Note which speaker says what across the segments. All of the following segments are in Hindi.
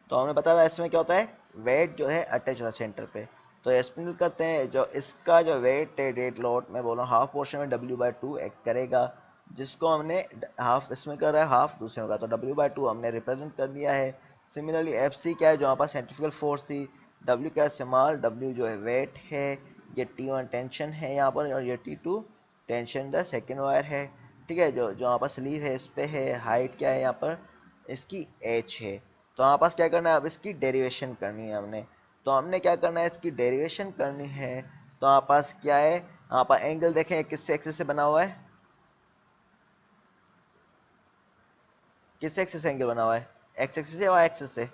Speaker 1: तो हमें पता था इसमें क्या होता है, वेट जो है अटैच होता है सेंटर पे। तो एक्सप्लेन करते हैं, जो इसका जो वेट है डेड लोड, मैं बोल रहा हूँ हाफ पोर्शन में W/2 एक्ट करेगा, जिसको हमने हाफ इसमें कर रहा है, हाफ दूसरे में का, तो W/2 हमने रिप्रेजेंट कर दिया है। सिमिलरली FC क्या है, जो हमारे पास सेंट्रीफ्यूगल फोर्स थी, W क्या है स्मॉल, W जो है वेट है, ये T1 टेंशन है यहाँ पर, और ये T2 tension the second wire है। ठीक है, जो जो हमारे पास स्लीव है इस पे है, हाइट क्या है यहाँ पर इसकी h है। तो हमारे पास क्या करना है, अब इसकी डेरिवेशन करनी है हमने। तो हमने क्या करना है, इसकी डेरिवेशन करनी है। तो हमारे पास क्या है, हमारे पास एंगल देखें किस एक्सिस से बना हुआ है, किस एक्सिस से एंगल बना हुआ है, एक्स एक्सिस से वाई एक्सिस से।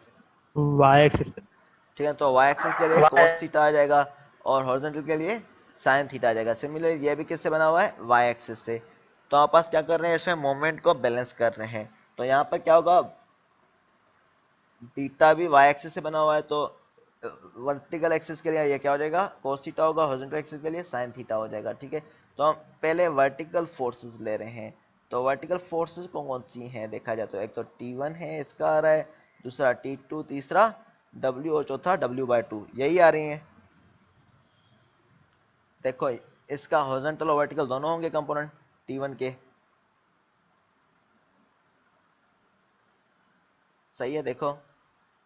Speaker 2: Y axis.
Speaker 1: ठीक है, तो वाई एक्सिस के लिए
Speaker 2: वाई।
Speaker 1: cos थीटा आ जाएगा, और हॉरिजॉन्टल के लिए sin थीटा आ जाएगा। सिमिलरली ये भी किससे बना हुआ है, वाई एक्सिस से। तो आप पास क्या कर रहे हैं, इसमें मोमेंट को बैलेंस कर रहे हैं। तो यहाँ पर क्या होगा, बीटा भी वाई एक्सिस से बना हुआ है, तो वर्टिकल एक्सिस के लिए ये क्या हो जाएगा, cos थीटा होगा, हॉरिजॉन्टल एक्सिस के लिए sin थीटा हो जाएगा। ठीक है, तो हम पहले वर्टिकल फोर्सेस ले रहे हैं। तो वर्टिकल फोर्सेस कौन कौन सी हैं देखा जाए तो एक तो T1 है इसका आ रहा है, दूसरा T2, तीसरा W, और चौथा W/2, यही आ रही हैं। देखो इसका हॉरिजॉन्टल और वर्टिकल दोनों होंगे कंपोनेंट T1 के। सही है, देखो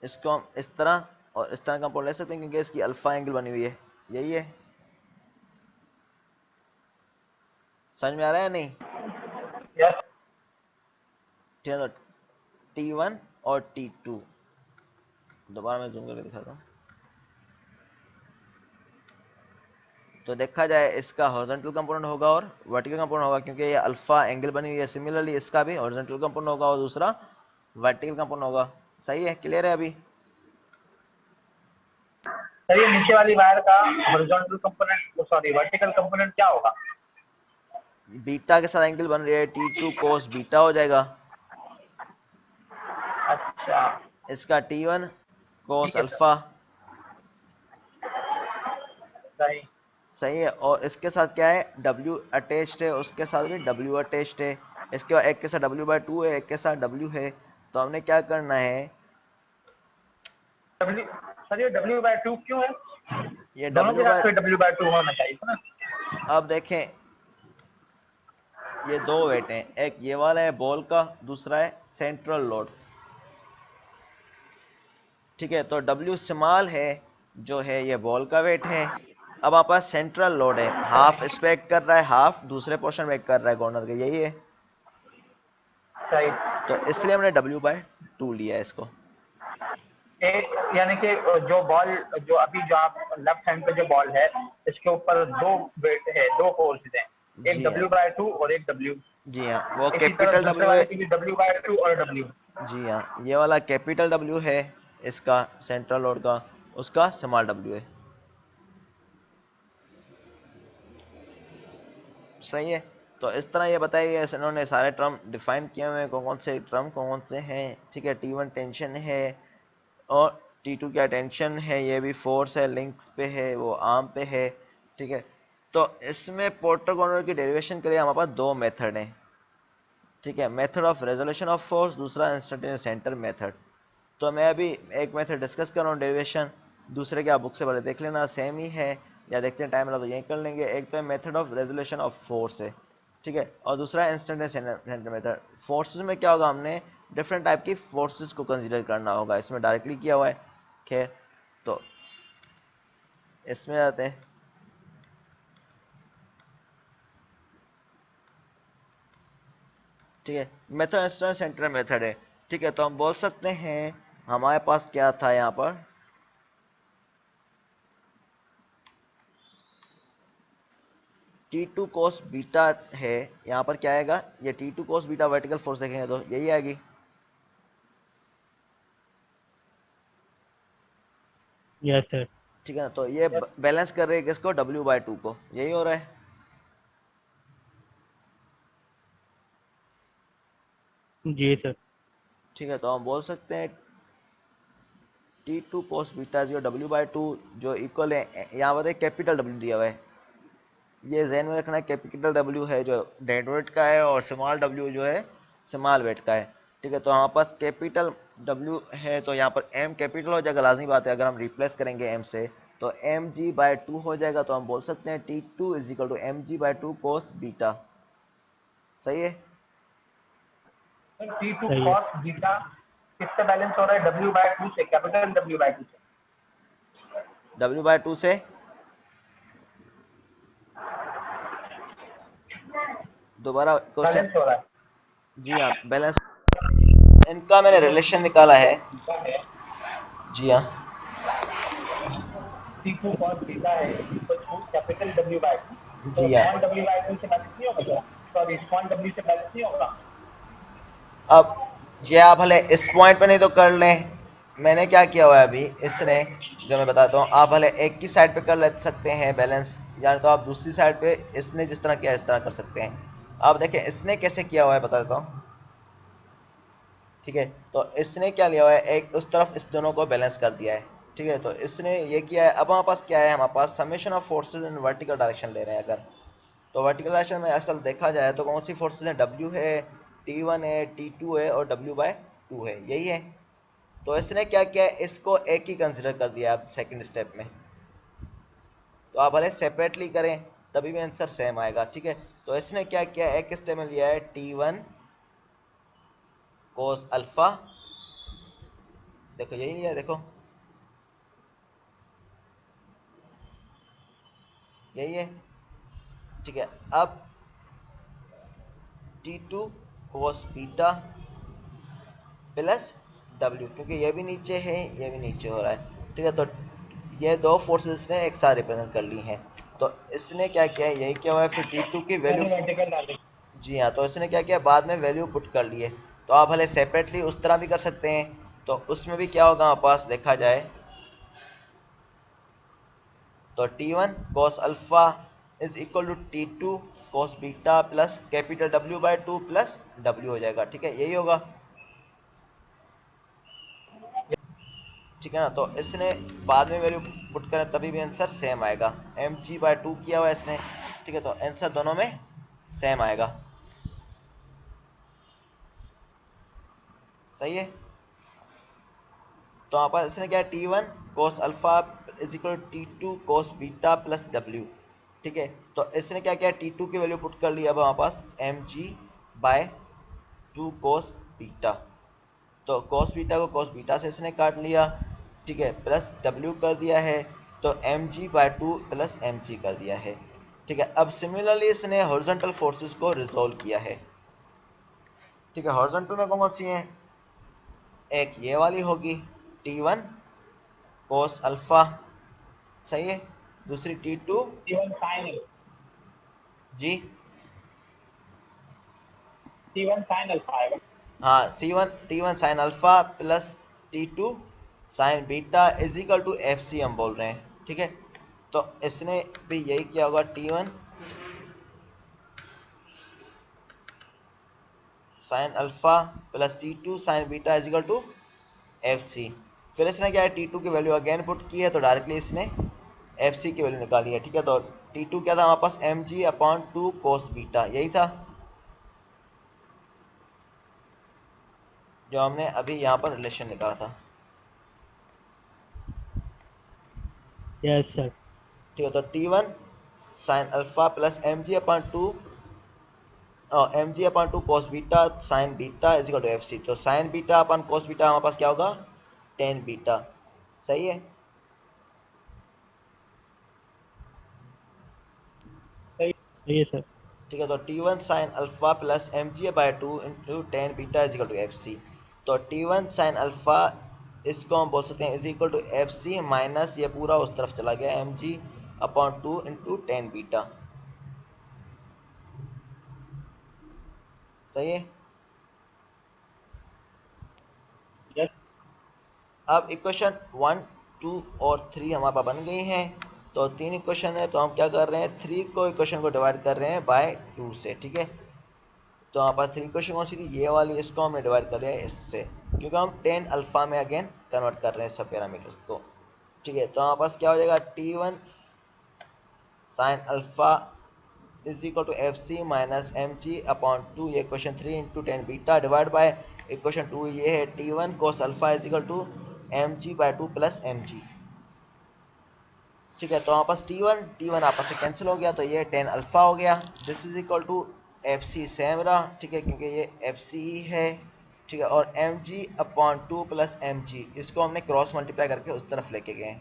Speaker 1: इसको हम इस तरह और इस तरह कंपोनेंट ले सकते हैं, क्योंकि इसकी अल्फा एंगल बनी हुई है, यही है। समझ में आ रहा है या नहीं।
Speaker 2: यस।
Speaker 1: ठीक है, तो T1 और T2, दोबारा मैं जूम करके दिखाता हूँ। तो देखा जाए इसका हॉरिजॉन्टल कंपोनेंट होगा और वर्टिकल कंपोनेंट होगा, क्योंकि ये अल्फा एंगल बनी हुई है। सिमिलरली इसका भी हॉरिजॉन्टल कंपोनेंट होगा और दूसरा वर्टिकल कंपोनेंट होगा। सही है, क्लियर है अभी।
Speaker 2: सर ये नीचे वाली वायर का horizontal component, sorry vertical component क्या होगा?
Speaker 1: बीटा के साथ एंगल बन रही है, T2 cos बीटा हो जाएगा।
Speaker 2: अच्छा।
Speaker 1: इसका T1 cos
Speaker 2: ठीक है सर।
Speaker 1: अल्फा।
Speaker 2: सही।
Speaker 1: सही है, और इसके साथ क्या है, W अटैच्ड है, उसके साथ भी W अटैच्ड है। इसके बाद एक के साथ W/2 है, एक के साथ W है। तो हमने क्या करना है,
Speaker 2: डब्ल्यू। सर ये W/2 क्यों है?
Speaker 1: ये
Speaker 2: दोनों के
Speaker 1: W
Speaker 2: साथ
Speaker 1: बाय,
Speaker 2: फिर W/2 होना चाहिए था ना?
Speaker 1: अब देखें ये दो वेट हैं, एक ये वाला है बॉल का, दूसरा है सेंट्रल लोड। ठीक है, तो W स्मॉल है, जो है ये बॉल का वेट है। अब आप पास सेंट्रल लोड है, हाफ इस पे एक्ट कर रहा है, हाफ दूसरे पोर्शन में एक्ट कर रहा है कॉर्नर के, यही है।
Speaker 2: सही।
Speaker 1: तो इसलिए हमने W/2 लिया है इसको।
Speaker 2: एक यानी कि जो बॉल, जो अभी जो आप लेफ्ट हैंड पे जो बॉल है, इसके ऊपर दो वेट है, दो फोर्सेज हैं, एक
Speaker 1: जी हाँ,
Speaker 2: W/2 और एक W।
Speaker 1: जी हाँ, वो
Speaker 2: इसी तरह
Speaker 1: कैपिटल
Speaker 2: दूसरे
Speaker 1: W है।
Speaker 2: वाले की भी W/2 और W।
Speaker 1: जी हाँ, ये वाला कैपिटल W है इसका सेंट्रल लोड का, उसका स्मॉल W है। सही है, तो इस तरह ये बताइए, इन्होंने सारे टर्म डिफाइन किए हुए हैं, कौन कौन से टर्म कौन कौन से हैं। ठीक है, T1 टेंशन है, और T2 क्या टेंशन है, ये भी फोर्स है, लिंक्स पे है, वो आर्म पे है। ठीक है, तो इसमें पोर्टर कॉर्नर की डेरिवेशन के लिए हमारे पास दो मेथड हैं। ठीक है, method of resolution of force, दूसरा इंस्टेंटेनियस सेंटर मेथड। तो मैं अभी एक मेथड डिस्कस कर रहा हूँ डेरिवेशन, दूसरे के आप बुक से पहले देख लेना, सेम ही है, या देखते हैं टाइम लगा तो यही कर लेंगे। एक तो method of resolution of force है, ठीक है, और दूसरा इंस्टेंटेनियस सेंटर मेथड। फोर्सेस में क्या होगा, हमने डिफरेंट टाइप की फोर्सेस को कंसीडर करना होगा, इसमें डायरेक्टली किया हुआ है। खैर, तो इसमें आते हैं। ठीक है, मेथड इंस्टेंटेनियस सेंटर मेथड है। ठीक है, तो हम बोल सकते हैं हमारे पास क्या था यहाँ पर, T2 cos बीटा है, यहाँ पर क्या आएगा, ये T2 cos beta vertical force देखेंगे तो यही आएगी।
Speaker 2: Yes sir.
Speaker 1: ठीक है ना, तो ये बैलेंस कर रही है किसको, W/2 को, यही हो रहा है।
Speaker 2: जी सर।
Speaker 1: ठीक है, तो हम बोल सकते हैं T2 cos बीटा जो W/2 जो इक्वल है, यहाँ पर एक कैपिटल W दिया हुआ है, ये जहन में रखना है, कैपिटल W है जो डेड वेट का है, और स्मॉल W जो है स्मॉल वेट का है। ठीक है, तो हमारे पास कैपिटल W है तो यहाँ पर M कैपिटल हो जाएगा, लाजमी बात है। अगर हम रिप्लेस करेंगे M से तो mg/2 हो जाएगा, तो हम बोल सकते हैं T2 = mg/2 cos बीटा। सही है।
Speaker 2: T2 cos बीटा किससे बैलेंस हो रहा है? W/2 से, कैपिटल W/2 से।
Speaker 1: W/2 से दोबारा क्वेश्चन।
Speaker 2: बैलेंस हो रहा है।
Speaker 1: जी हाँ, बैलेंस। इनका मैंने रिलेशन निकाला है। जी हाँ,
Speaker 2: T2 cos बीटा है इक्वल टू कैपिटल W/2, तो
Speaker 1: जी हाँ।
Speaker 2: स्मॉल W/2 से बैलेंस नहीं होगा? सॉरी, स्मॉल W से बैलेंस नहीं होगा?
Speaker 1: अब ये आप भले इस पॉइंट पे नहीं तो कर लें, मैंने क्या किया हुआ है अभी इसने, जो मैं बताता हूँ, आप भले एक की साइड पे कर ले सकते हैं बैलेंस, या तो आप दूसरी साइड पे इसने जिस तरह किया इस तरह कर सकते हैं। आप देखें इसने कैसे किया हुआ है, बता देता हूँ। ठीक है, तो इसने क्या लिया हुआ है, एक उस तरफ इस दोनों को बैलेंस कर दिया है। ठीक है, तो इसने ये किया है। अब हमारे पास क्या है, हमारे पास summation of forces in vertical direction ले रहे हैं अगर, तो वर्टिकल डायरेक्शन में असल देखा जाए तो कौन सी फोर्सेज हैं, W है, T1 है, T2 है और W/2 है, यही है। तो इसने क्या किया है, इसको एक ही कंसिडर कर दिया आप सेकंड स्टेप में। तो आप भले सेपरेटली करें तभी भी आंसर सेम आएगा। ठीक है, तो इसने क्या किया, एक स्टेप में लिया है T1 cos अल्फा, देखो यही लिया, देखो यही है। ठीक है, अब T2 cos beta plus W, क्योंकि ये भी नीचे है ये भी नीचे हो रहा है। ठीक है, तो ये दो फोर्सेस ने एक साथ रिप्रेजेंट कर ली हैं। तो इसने क्या किया है, यही क्या हुआ है, फिर T2 की वैल्यू। जी हाँ, तो इसने क्या किया, बाद में वैल्यू पुट कर लिए। तो आप भले सेपरेटली उस तरह भी कर सकते हैं, तो उसमें भी क्या होगा हमारे पास देखा जाए तो T1 cos alpha is equal to T2 cos beta plus capital W/2 plus W हो जाएगा। ठीक है, यही होगा। ठीक है ना, तो इसने बाद में वैल्यू पुट करें तभी भी आंसर सेम आएगा, mg/2 किया हुआ है इसने। ठीक है, तो आंसर दोनों में सेम आएगा। सही है, तो यहाँ पर इसने क्या, T1 cos alpha is equal T2 cos beta plus W। ठीक है, तो इसने क्या किया, T2 की वैल्यू पुट कर ली अब हमारे पास mg/2 cos बीटा, तो cos बीटा को cos बीटा से इसने काट लिया। ठीक है, प्लस W कर दिया है, तो mg/2 प्लस mg कर दिया है। ठीक है, अब सिमिलरली इसने हॉरिजॉन्टल फोर्सेस को रिजोल्व किया है। ठीक है, हॉरिजॉन्टल में कौन सी हैं, एक ये वाली होगी T1 cos अल्फा, सही है, दूसरी T2।
Speaker 2: T1 sin,
Speaker 1: जी
Speaker 2: T1 sin अल्फा आएगा।
Speaker 1: हाँ, T1 sin alpha plus T2 sin beta is equal to FC हम बोल रहे हैं। ठीक है, तो इसने भी यही किया होगा, T1 sin alpha plus T2 sin beta is equal to FC। फिर इसने क्या है, T2 की वैल्यू अगेन पुट की है, तो डायरेक्टली इसने FC की वैल्यू निकाली है। ठीक है, तो T2 क्या था हमारे पास, mg/2 cos बीटा, यही था जो हमने अभी यहाँ पर रिलेशन निकाला था।
Speaker 3: Yes sir.
Speaker 1: ठीक है, तो T1 sin alpha plus mg/2 cos beta sin beta is equal to FC। तो sin बीटा अपन cos बीटा हमारे पास क्या होगा, tan बीटा। सही है,
Speaker 3: सही है सर।
Speaker 1: ठीक है, तो T1 sin alpha plus mg/2 into tan beta is equal to FC। तो T1 sin अल्फा इसको हम बोल सकते हैं is equal to FC minus ये पूरा उस तरफ चला गया mg/2 इंटू tan बीटा। सही है,
Speaker 2: यस।
Speaker 1: अब इक्वेशन 1, 2 और 3 हमारे पास बन गई हैं। तो 3 इक्वेशन है, तो हम क्या कर रहे हैं, 3 को इक्वेशन को डिवाइड कर रहे हैं बाय 2 से। ठीक है, तो हमारे पास 3 इक्वेशन कौन सी थी, ये वाली, इसको हमने डिवाइड कर लिया है इससे, क्योंकि हम tan अल्फा में अगेन कन्वर्ट कर रहे हैं सब पैरामीटर्स को। ठीक है, तो हमारे पास क्या हो जाएगा, T1 sin alpha is equal to F C minus M G upon 2, ये equation 3 into tan beta divide by equation 2 ये है T one cos alpha is equal to M G by 2 plus M G. ठीक है, तो आपस टी वन आपस में कैंसिल हो गया, तो ये टेन अल्फा हो गया। This is equal to F C same रहा, ठीक है, क्योंकि ये एफ सी है, ठीक है, और M G upon 2 plus M G, इसको हमने क्रॉस मल्टीप्लाई करके उस तरफ लेके गए।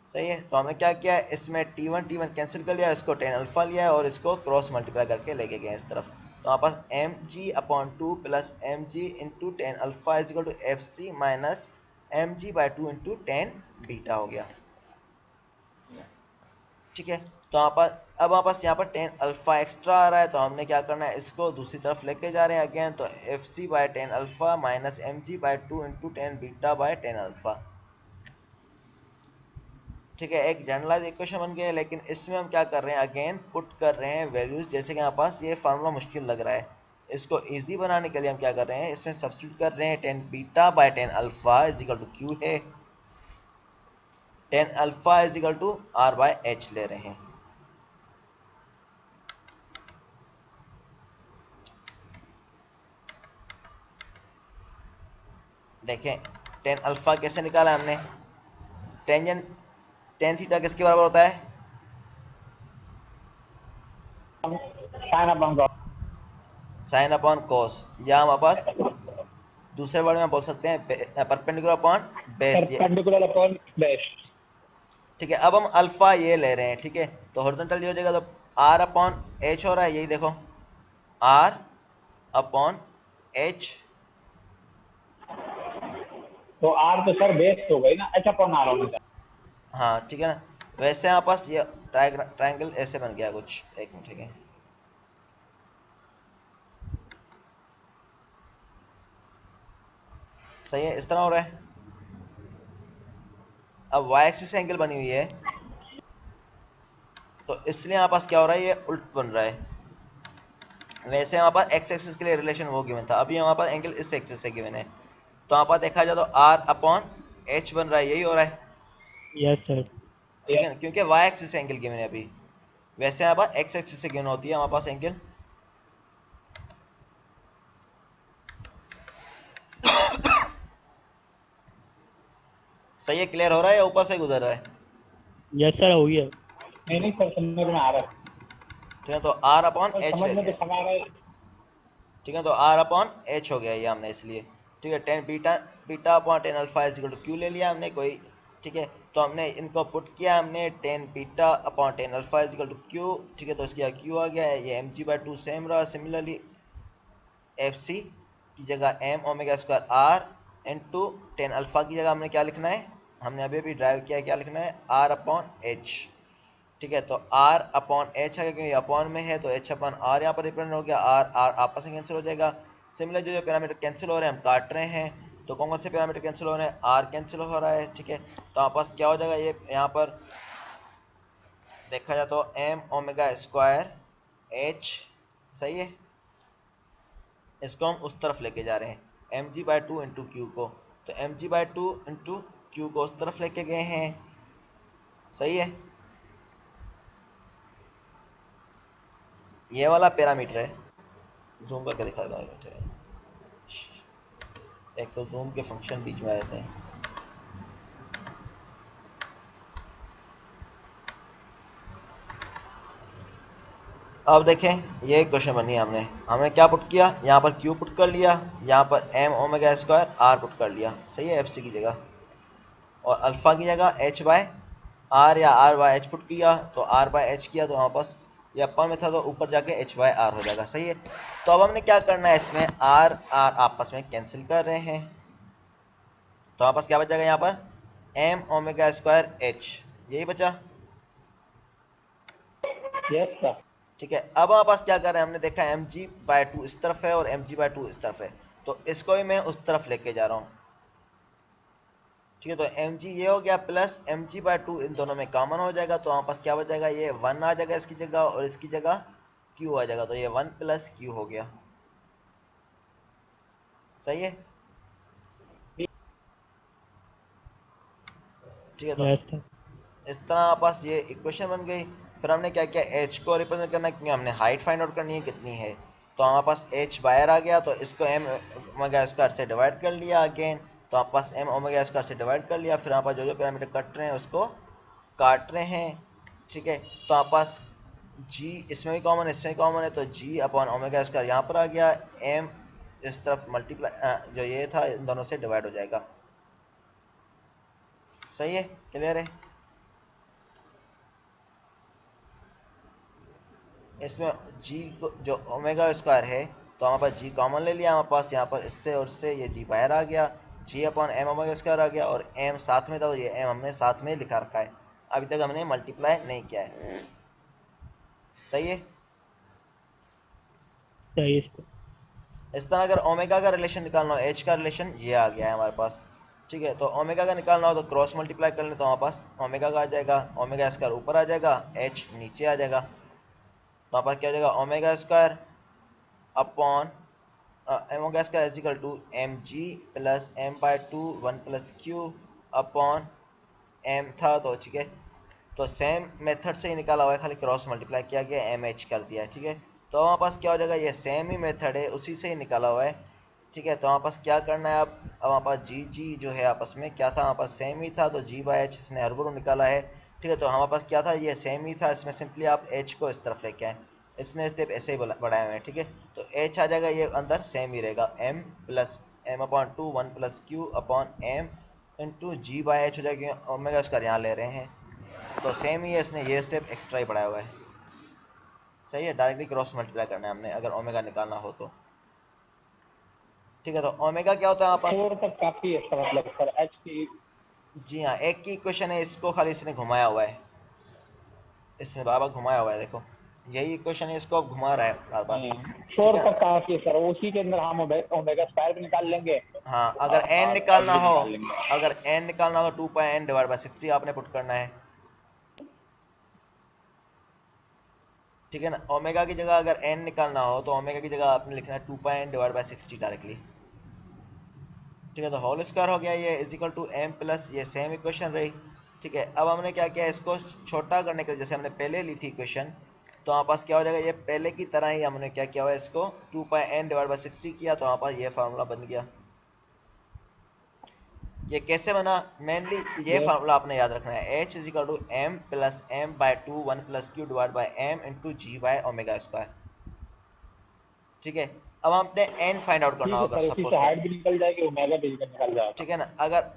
Speaker 1: सही है, तो हमने क्या किया है, इसमें टी वन कैंसिल कर लिया, इसको टेन अल्फा लिया है और इसको क्रॉस मल्टीप्लाई करके लेके गए इस तरफ। तो आपस M G upon 2 plus M G into tan alpha is equal to F C minus M G by 2 into tan beta हो गया। ठीक है, तो अब वापस यहाँ पर टेन अल्फा एक्स्ट्रा आ रहा है, तो हमने क्या करना है, इसको दूसरी तरफ लेके जा रहे हैं अगेन, तो F C by tan alpha minus M G by 2 into tan beta by tan alpha. ठीक है, एक जनरलाइज इक्वेशन बन गया है, लेकिन इसमें हम क्या कर रहे हैं, अगेन पुट कर रहे हैं वैल्यूज। जैसे कि यहाँ पास ये फार्मूला मुश्किल लग रहा है, इसको इजी बनाने के लिए हम क्या कर रहे हैं, इसमें सब्स्टिट्यूट कर रहे हैं tan beta by tan alpha is equal to Q है, tan alpha is equal to r by h ले रहे हैं। देखें टेन अल्फा कैसे निकाला हमने, टेंजेंट टेन थीटा किसके बराबर होता है, साइन अपॉन कोस, या हमारे पास दूसरे वर्ड में बोल सकते हैं perpendicular upon base.
Speaker 2: Perpendicular upon base.
Speaker 1: ठीक है, अब हम अल्फा ये ले रहे हैं, ठीक है, तो हॉरिजॉन्टल ये हो जाएगा, तो आर अपॉन एच हो रहा है, यही देखो आर अपॉन एच,
Speaker 2: तो आर तो सर बेस हो गई ना, एच अपॉन आर होना चाहिए।
Speaker 1: हाँ ठीक है ना, वैसे यहाँ पास ये ट्रायंगल ऐसे बन गया कुछ, एक मिनट, ठीक है, सही है, इस तरह हो रहा है। अब वाई एक्सिस एंगल बनी हुई है, तो इसलिए हमारे पास क्या हो रहा है, ये उल्ट बन रहा है। वैसे हमारे पास एक्स एक्सिस के लिए रिलेशन वो गिवन था, अभी हमारे पास एंगल इस एक्सिस से गिवन है, तो हमारे पास देखा जाए तो आर अपॉन एच बन रहा है, यही हो रहा है।
Speaker 3: Yes sir.
Speaker 1: ठीक है ना, क्योंकि वाई एक्सिस एंगल गिवन है अभी, वैसे हमारे पास एक्स एक्सिस से गिवन होती है हमारे पास एंगल। सही है, क्लियर हो रहा है या ऊपर से गुजर रहा है?
Speaker 3: यस सर, हो गया।
Speaker 2: नहीं सर, समझ में आ रहा है।
Speaker 1: ठीक है, तो आर अपॉन एच
Speaker 2: समझ
Speaker 1: ले
Speaker 2: में तो
Speaker 1: लिया,
Speaker 2: समझ आ रहा है।
Speaker 1: ठीक है, तो आर अपॉन एच हो गया ये हमने इसलिए। ठीक है, tan beta beta upon tan alpha is equal to Q ले लिया हमने कोई। ठीक है, तो हमने इनको पुट किया, हमने tan beta upon tan alpha is equal to Q, ठीक है, तो इसकी क्यू आ गया है, ये एम जी बाई 2 सेम रहा। सिमिलरली एफ सी की जगह M omega square R into tan alpha की जगह हमने क्या लिखना है, हमने अभी अभी ड्राइव किया है, क्या लिखना है, आर अपॉन एच। ठीक है, तो आर अपॉन एच है, क्योंकि अपॉन में है, तो एच अपॉन आर यहाँ पर रिप्रेजेंट हो गया, आर आर आपस में कैंसिल हो जाएगा। सिमिलर जो पैरामीटर कैंसिल हो रहे हैं हम काट रहे हैं, तो कौन से पैरामीटर कैंसिल हो रहे हैं, आर कैंसिल हो रहा है। ठीक है, तो आपस क्या हो जाएगा, ये यहाँ पर देखा जाए तो एम ओमेगा स्क्वायर एच, सही है, इसको हम उस तरफ लेके जा रहे हैं, M G by 2 into Q को, तो M G by 2 into Q को उस तरफ लेके गए हैं। सही है, ये वाला पैरामीटर है, जूम करके दिखा रहा है, एक तो जूम के फंक्शन बीच में आ जाते हैं। अब देखें ये क्वेश्चन बनी है, हमने क्या पुट किया, यहाँ पर क्यू पुट कर लिया, यहाँ पर M omega square R put कर लिया, सही है, एफ सी की जगह, और अल्फा की जगह एच बाय आर या आर बाय एच पुट किया, तो आर बाय एच किया, तो वहाँ पास ये अपर में था, तो ऊपर जाके एच बाय आर हो जाएगा। सही है, तो अब हमने क्या करना है, इसमें आर आर आपस में कैंसिल कर रहे हैं, तो वहाँ पास क्या बच जाएगा, यहाँ पर एम ओमेगा स्क्वायर एच, यही बचा।
Speaker 2: Yes sir.
Speaker 1: ठीक है, अब हमारे पास क्या कर रहे हैं, हमने देखा एम जी बाई 2 इस तरफ है और एम जी बाई 2 इस तरफ है, तो इसको ही मैं उस तरफ लेके जा रहा हूँ। ठीक है, तो एम जी ये हो गया प्लस एम जी बाई 2 इन दोनों में कॉमन हो जाएगा, तो हमारे पास क्या बच जाएगा, ये 1 आ जाएगा इसकी जगह, और इसकी जगह क्यू आ जाएगा, तो ये 1 प्लस क्यू हो गया। सही है, ठीक है, तो
Speaker 3: यस सर।
Speaker 1: इस तरह हमारे पास ये इक्वेशन बन गई। फिर हमने क्या किया, एच को रिप्रेजेंट करना, क्योंकि हमने हाइट फाइंड आउट करनी है कितनी है। तो हमारे पास एच बाहर आ गया, तो इसको एम ओमेगा स्क्वायर से डिवाइड कर लिया अगेन, तो हमारे पास एम ओमेगा स्क्वायर से डिवाइड कर लिया। फिर हमारे पास जो जो पैरामीटर कट रहे हैं उसको काट रहे हैं, ठीक है। तो हमारे पास जी इसमें भी कॉमन है, इसमें कॉमन है, तो जी अपॉन ओमेगा स्क्वायर यहाँ पर आ गया, एम इस तरफ मल्टीप्लाई जो ये था इन दोनों से डिवाइड हो जाएगा। सही है, क्लियर है। इसमें जी जो ओमेगा स्क्वायर है, तो हमारे पास जी कॉमन ले लिया हमारे पास यहाँ पर, इससे और इससे ये जी बाहर आ गया, जी अपॉन एम ओमेगा स्क्वायर आ गया, और एम साथ में था तो ये एम हमने साथ में लिखा रखा है, अभी तक हमने मल्टीप्लाई नहीं किया है। सही है।
Speaker 3: सही है इसको।
Speaker 1: इस तरह अगर ओमेगा का रिलेशन निकालना हो, एच का रिलेशन ये आ गया है हमारे पास, ठीक है। तो ओमेगा का निकालना हो तो क्रॉस मल्टीप्लाई कर लें, तो हमारे पास ओमेगा का आ जाएगा, ओमेगा स्क्वायर ऊपर आ जाएगा, एच नीचे आ जाएगा, तो हमारे पास क्या हो जाएगा, omega square upon omega square is equal to M G plus M by 2 1 plus Q upon M था, तो ठीक है। तो सेम मेथड से ही निकाला हुआ है, खाली क्रॉस मल्टीप्लाई किया गया, एम एच कर दिया है, ठीक है। तो हमारे पास क्या हो जाएगा, ये सेम ही मेथड है, उसी से ही निकाला हुआ है, ठीक है। तो हमारे पास क्या करना है अब हमारे पास जी जी जो है आपस में क्या था, हमारे पास सेम ही था, तो जी बाई एच इसने हर निकाला है, ठीक है। तो हमारे पास क्या था, ये सेम ही था, इसमें सिंपली आप एच को इस तरफ लेके आए, इसने स्टेप ऐसे ही बढ़ाए हुए हैं, ठीक है। तो एच आ जाएगा, ये अंदर सेम ही रहेगा, M plus M upon 2 1 plus Q upon M into G by H हो जाएगा, ओमेगा स्क्वायर यहाँ ले रहे हैं, तो सेम ही है, इसने ये स्टेप एक्स्ट्रा ही बढ़ाया हुआ है। सही है, डायरेक्टली क्रॉस मल्टीप्लाई करना है हमने अगर ओमेगा निकालना हो तो, ठीक है। तो ओमेगा क्या होता है हमारे पास,
Speaker 2: 4 तक काफी है इसका मतलब सर, एच की।
Speaker 1: जी हाँ, एक की इक्वेशन है, इसको खाली इसने घुमाया हुआ है, इसने बार बार घुमाया हुआ है, देखो यही इक्वेशन है, इसको अब घुमा रहा है बार बार, ठीक
Speaker 2: 4
Speaker 1: है।
Speaker 2: तक काफी है सर, उसी के अंदर हम ओमेगा स्क्वायर भी निकाल लेंगे
Speaker 1: हाँ, अगर
Speaker 2: और
Speaker 1: एन
Speaker 2: एच
Speaker 1: निकालना
Speaker 2: भी
Speaker 1: हो,
Speaker 2: निकाल लेंगे।
Speaker 1: अगर एन निकालना हो तो 2 पाई एन डिवाइड बाई 60 आपने पुट करना है, ठीक है ना। ओमेगा की जगह अगर एन निकालना हो तो ओमेगा की जगह आपने लिखना है 2 pi N divide by 60 directly, ठीक है। तो होल स्क्वायर हो गया, ये is equal to M plus, ये सेम इक्वेशन रही, ठीक है। अब हमने क्या किया, इसको छोटा करने के लिए जैसे हमने पहले ली थी इक्वेशन, तो हमारे पास क्या हो जाएगा, ये पहले की तरह ही हमने क्या किया हुआ है, इसको 2 पाई एन डिवाइड बाई 60 किया, तो हमारे पास ये फार्मूला बन गया। ये कैसे बना, मेनली ये फार्मूला आपने याद रखना है, H is equal to M plus M by 2 1 plus Q divide by M into G by omega square, ठीक है। अब हमने एन फाइंड आउट करना
Speaker 2: ठीक है
Speaker 1: होगा,
Speaker 2: सर, उसी
Speaker 1: सपोज
Speaker 2: से हाइट
Speaker 1: करें,
Speaker 2: भी निकल जाएगी, ओमेगा भी निकल जाएगा।
Speaker 1: ठीक है ना। अगर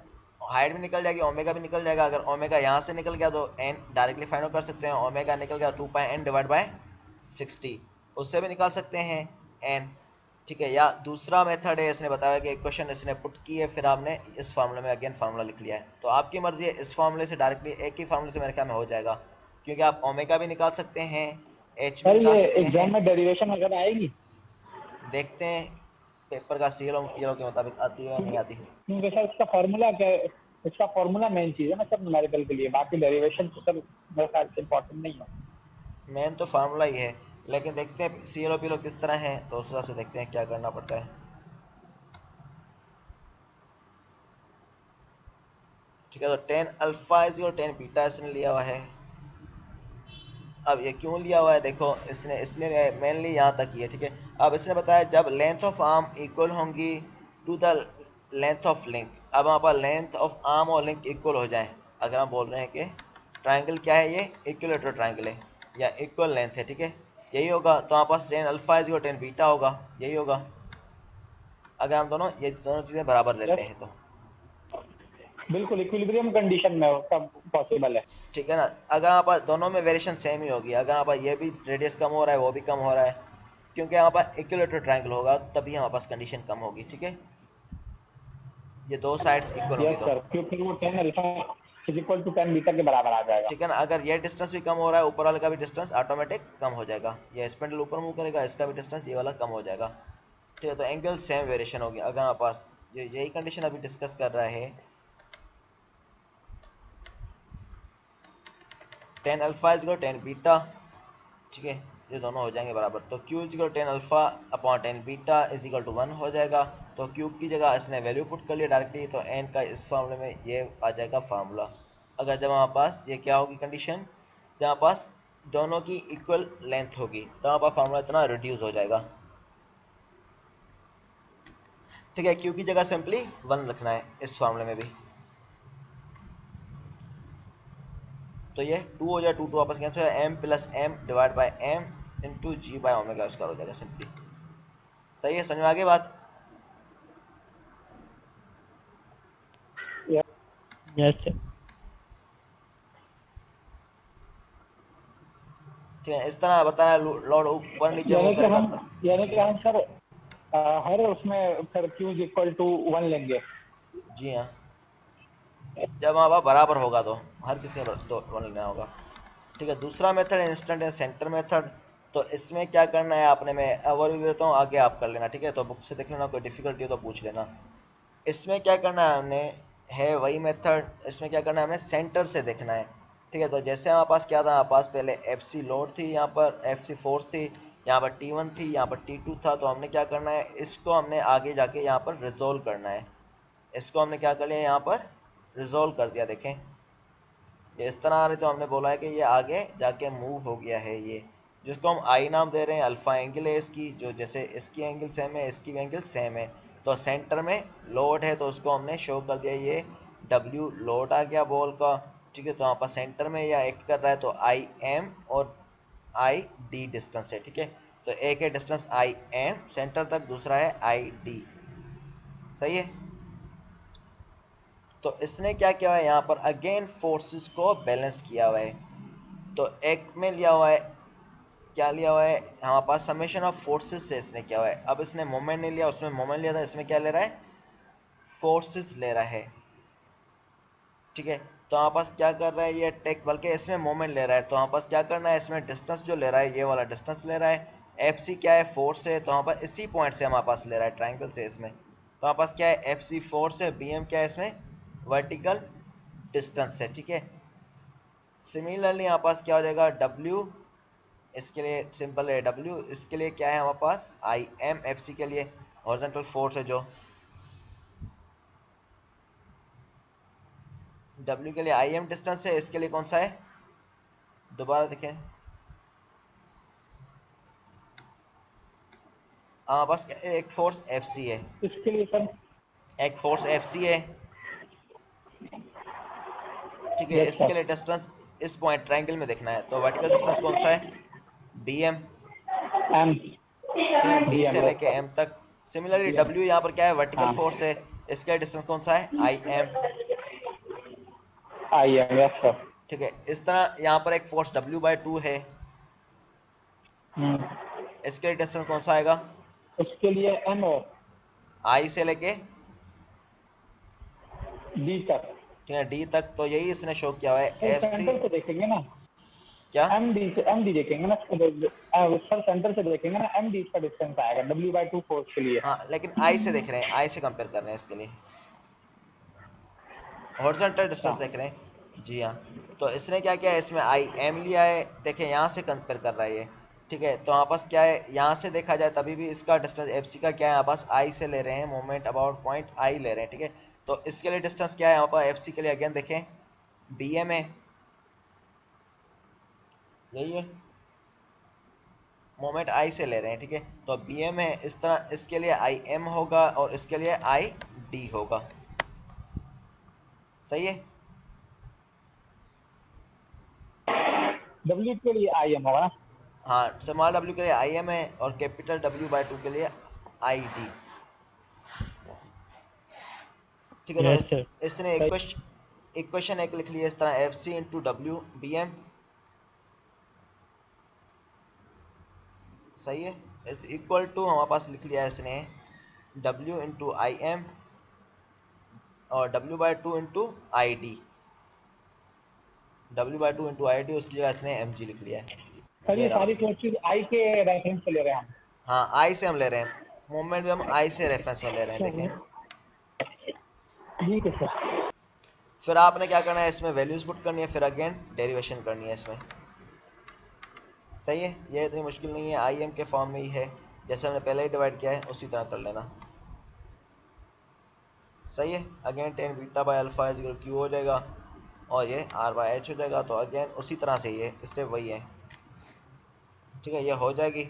Speaker 1: हाइट भी निकल जाएगी, ओमेगा भी निकल जाएगा, अगर ओमेगा यहाँ से निकल गया तो एन डायरेक्टली फाइंड आउट कर सकते हैं, ओमेगा निकल गया 2 पाई एन डिवाइड बाय 60, उससे भी निकाल सकते हैं एन, ठीक है। या दूसरा मेथड है, इसने बताया कि क्वेश्चन इसने पुट की है, फिर आपने इस फार्मूले में अगेन फार्मूला लिख लिया है, तो आपकी मर्जी है, इस फार्मूले से डायरेक्टली एक ही फार्मूले से मेरे ख्याल में हो जाएगा, क्योंकि आप ओमेगा भी निकाल सकते हैं, एच भी
Speaker 2: सर
Speaker 1: निकाल
Speaker 2: ये
Speaker 1: सकते
Speaker 2: एग्जाम
Speaker 1: हैं।
Speaker 2: में डेरिवेशन वगैरह आएगी?
Speaker 1: देखते हैं पेपर का सीएल के मुताबिक आती है या नहीं आती।
Speaker 2: क्योंकि सर इसका फार्मूला क्या है, इसका फार्मूला मेन चीज है ना सर न्यूमेरिकल के लिए, बाकी डेरिवेशन तो सर मेरे ख्याल से इम्पोर्टेंट नहीं है।
Speaker 1: मेन तो फार्मूला ही है, लेकिन देखते हैं सी एल पी किस तरह है, तो उस हिसाब से देखते हैं क्या करना पड़ता है, ठीक है। तो 10 अल्फा इज 10 बीटा इसने लिया हुआ है। अब ये क्यों लिया हुआ है, देखो इसने इसलिए मेनली यहाँ तक ही है, ठीक है। अब इसने बताया जब लेंथ ऑफ आर्म इक्वल होंगी to the length of link, अब हमारे पास लेंथ ऑफ आर्म और लिंक इक्वल हो जाए, अगर हम बोल रहे हैं कि ट्राइंगल क्या है, ये इक्विलेटरल ट्राइंगल है या इक्वल लेंथ है, ठीक है, यही होगा, तो हमारे पास 10 अल्फा इज 10 बीटा होगा, यही होगा अगर हम दोनों ये दोनों चीज़ें बराबर लेते हैं तो,
Speaker 2: बिल्कुल इक्विलिब्रियम कंडीशन में सब पॉसिबल है,
Speaker 1: ठीक है ना। अगर हमारे पास दोनों में वेरिएशन सेम ही होगी, अगर हमारे पास ये भी रेडियस कम हो रहा है वो भी कम हो रहा है, क्योंकि हमारे पास इक्विलेटरल ट्रायंगल होगा तभी हमारे पास कंडीशन कम होगी, ठीक है। ये दो साइड्स इक्वल होंगी
Speaker 2: यस
Speaker 1: तो,
Speaker 2: सर, क्योंकि वो 10 alpha is equal to 10 beta के बराबर आ जाएगा।
Speaker 1: ठीक है ना। अगर ये डिस्टेंस भी कम हो रहा है, ऊपर वाले का भी डिस्टेंस ऑटोमेटिक कम हो जाएगा, ये स्पेंडल ऊपर मूव करेगा, इसका भी डिस्टेंस ये वाला कम हो जाएगा, ठीक है। तो एंगल सेम वेरिएशन होगी, अगर हमारे पास यही कंडीशन अभी डिस्कस कर रहा है, 10 अल्फा इज 10 बीटा, ठीक है, ये दोनों हो जाएंगे बराबर, तो Q is equal 10 alpha upon 10 beta is equal to 1 हो जाएगा, तो Q की जगह इसने वैल्यू पुट कर लिया डायरेक्टली, तो n का इस फार्मूले में ये आ जाएगा फार्मूला। अगर जब हमारे पास ये क्या होगी कंडीशन, जब हमारे पास दोनों की इक्वल लेंथ होगी, तो आपका फार्मूला इतना रिड्यूस हो जाएगा। ठीक है, क्यू की जगह सिंपली 1 रखना है इस फार्मूले में भी। तो ये 2 हो जाए, 2 2 आपस कैंसिल हो जाए, m plus m divide by m into G by omega square हो जाएगा सिंपली। सही है, समझ में आ गई बात?
Speaker 3: Yes sir.
Speaker 1: ठीक है, इस तरह बताना है, लॉर्ड ऊपर नीचे मूव
Speaker 2: यानी कि
Speaker 1: करेगा
Speaker 2: हम
Speaker 1: तो
Speaker 2: यानी
Speaker 1: जी
Speaker 2: कि हम सर हर उसमें फिर Q इज इक्वल टू 1 लेंगे।
Speaker 1: जी हाँ, जब वहाँ बराबर होगा तो हर किसी में दो 1 लेना होगा। ठीक है, दूसरा मेथड है इंस्टेंट एंड सेंटर मेथड। तो इसमें क्या करना है आपने, मैं ओवरव्यू देता हूँ, आगे आप कर लेना। ठीक है, तो बुक से देख लेना, कोई डिफिकल्टी हो तो पूछ लेना। इसमें क्या करना है हमने, है वही मेथड। इसमें क्या करना है हमने, सेंटर से देखना है। ठीक है, तो जैसे हमारे पास क्या था, हमारे पास पहले एफ सी लोड थी, यहाँ पर एफ सी फोर्स थी, यहाँ पर T1 थी, यहाँ पर T2 था। तो हमने क्या करना है, इसको हमने आगे जाके यहाँ पर रिजोल्व करना है। इसको हमने क्या कर लिया, यहाँ पर रिजोल्व कर दिया। देखें ये इस तरह आ रही, तो हमने बोला है कि ये आगे जाके मूव हो गया है, ये जिसको हम आई नाम दे रहे हैं। अल्फा एंगल है इसकी, जो जैसे इसकी एंगल सेम है, इसकी एंगल सेम है। तो सेंटर में लोड है, तो उसको हमने शो कर दिया, ये डब्ल्यू लोड आ गया बॉल का। ठीक है, तो यहाँ पर सेंटर में यह एक्ट कर रहा है, तो आई एम और आई डी डिस्टेंस है। ठीक है, तो एक है डिस्टेंस आई एम सेंटर तक, दूसरा है आई डी। सही है, तो इसने क्या किया हुआ है, यहाँ पर अगेन फोर्सेस को बैलेंस किया हुआ है। तो एक में लिया हुआ है, क्या लिया हुआ है हमारे पास, समेशन ऑफ फोर्सेस से इसने किया हुआ है। अब इसने मोमेंट नहीं लिया, उसमें मोमेंट लिया था, इसमें क्या ले रहा है, फोर्सेस ले रहा है। ठीक है, तो हमारे पास क्या कर रहा है ये टेक, बल्कि इसमें मोमेंट ले रहा है। तो हमारे पास क्या करना है, इसमें डिस्टेंस जो ले रहा है, ये वाला डिस्टेंस ले रहा है। एफ सी क्या है, फोर्स है, तो हमारे पास इसी पॉइंट से हमारे पास ले रहा है, ट्राइंगल से इसमें। तो हमारे पास क्या है, एफ सी फोर्स है, बी एम क्या है इसमें, वर्टिकल डिस्टेंस है। ठीक है, सिमिलरली हमारे पास क्या हो जाएगा, डब्ल्यू, इसके लिए सिंपल है डब्ल्यू, इसके लिए क्या है हमारे पास, आई एम एफ सी के लिए हॉरिजॉन्टल फोर्स है, जो डब्ल्यू के लिए आई एम डिस्टेंस है, इसके लिए कौन सा है, दोबारा देखें, हमारे पास एक फोर्स एफ सी है,
Speaker 2: इसके लिए सर
Speaker 1: एक फोर्स एफ सी है। ठीक है,
Speaker 2: यस
Speaker 1: इसके
Speaker 2: सर
Speaker 1: लिए डिस्टेंस इस पॉइंट ट्रायंगल में देखना है, तो वर्टिकल डिस्टेंस कौन सा है, बी एम।
Speaker 2: एम
Speaker 1: ठीक है,
Speaker 2: बी
Speaker 1: डी
Speaker 2: एम
Speaker 1: से
Speaker 2: यस
Speaker 1: लेके
Speaker 2: सर
Speaker 1: एम तक। सिमिलरली
Speaker 2: बी एम
Speaker 1: डब्ल्यू यहाँ पर क्या है, वर्टिकल
Speaker 2: हाँ
Speaker 1: फोर्स है, इसका डिस्टेंस कौन सा है, I am.
Speaker 2: I am yes sir.
Speaker 1: ठीक है, इस तरह यहाँ पर एक फोर्स डब्ल्यू बाई टू है, इसके लिए डिस्टेंस कौन सा आएगा,
Speaker 2: उसके लिए एम और
Speaker 1: आई से लेके
Speaker 2: डी तक।
Speaker 1: ठीक है डी तक। तो यही इसने शो किया हुआ है,
Speaker 2: सर
Speaker 1: एफ सी
Speaker 2: सेंटर से देखेंगे ना,
Speaker 1: क्या,
Speaker 2: एम डी देखेंगे ना सर सेंटर से देखेंगे ना, एम डी का डिस्टेंस आएगा W/2 फोर्स के लिए।
Speaker 1: हाँ लेकिन आई से देख रहे हैं, आई से कंपेयर कर रहे हैं इसके लिए, हॉरिजॉन्टल डिस्टेंस
Speaker 2: अच्छा
Speaker 1: देख रहे हैं। जी हाँ, तो इसने क्या किया है, इसमें आई एम लिया है, देखें यहाँ से कंपेयर कर रहा है ये। ठीक है, तो हमारे पास क्या है, यहाँ से देखा जाए तभी भी इसका डिस्टेंस एफ सी का क्या है, हमारे पास आई से ले रहे हैं, मोमेंट अबाउट पॉइंट आई ले रहे हैं। ठीक है, तो इसके लिए डिस्टेंस क्या है हमारे पास, एफ सी के लिए अगेन देखें, बी एम है, यही है, मोमेंट आई से ले रहे हैं। ठीक है, तो बी एम है, इस तरह इसके लिए आई एम होगा और इसके लिए आई डी होगा। सही है,
Speaker 2: W के लिए आई एम होगा ना।
Speaker 1: हाँ स्मॉल डब्ल्यू के लिए आई एम है और कैपिटल डब्ल्यू बाई टू के लिए आई डी। ठीक है, तो
Speaker 3: यस सर।
Speaker 1: इसने इक्वेशन एक लिख लिया इस तरह, F C into W B M. सही है, इज इक्वल टू हमारे पास लिख लिया है इसने, डब्ल्यू इंटू आई एम और W by two into I D, W by two into I D, उसकी जगह इसने एम जी लिख लिया है।
Speaker 2: सर
Speaker 1: ये
Speaker 2: ये
Speaker 1: रहा,
Speaker 2: सारी फोर्सेज आई के रेफरेंस से ले रहे हैं हम।
Speaker 1: हाँ आई से हम ले रहे हैं, मूवमेंट भी हम आई से रेफरेंस में ले रहे हैं। देखें,
Speaker 2: ठीक है सर।
Speaker 1: फिर आपने क्या करना है, इसमें वैल्यूज पुट करनी है, फिर अगेन डेरिवेशन करनी है इसमें। सही है, ये इतनी मुश्किल नहीं है, आई एम के फॉर्म में ही है, जैसे हमने पहले ही डिवाइड किया है उसी तरह कर लेना। सही है, again tan beta by alpha is Q हो जाएगा और ये आर बाय एच हो जाएगा। तो अगेन उसी तरह से ये स्टेप वही है। ठीक है, ये हो जाएगी।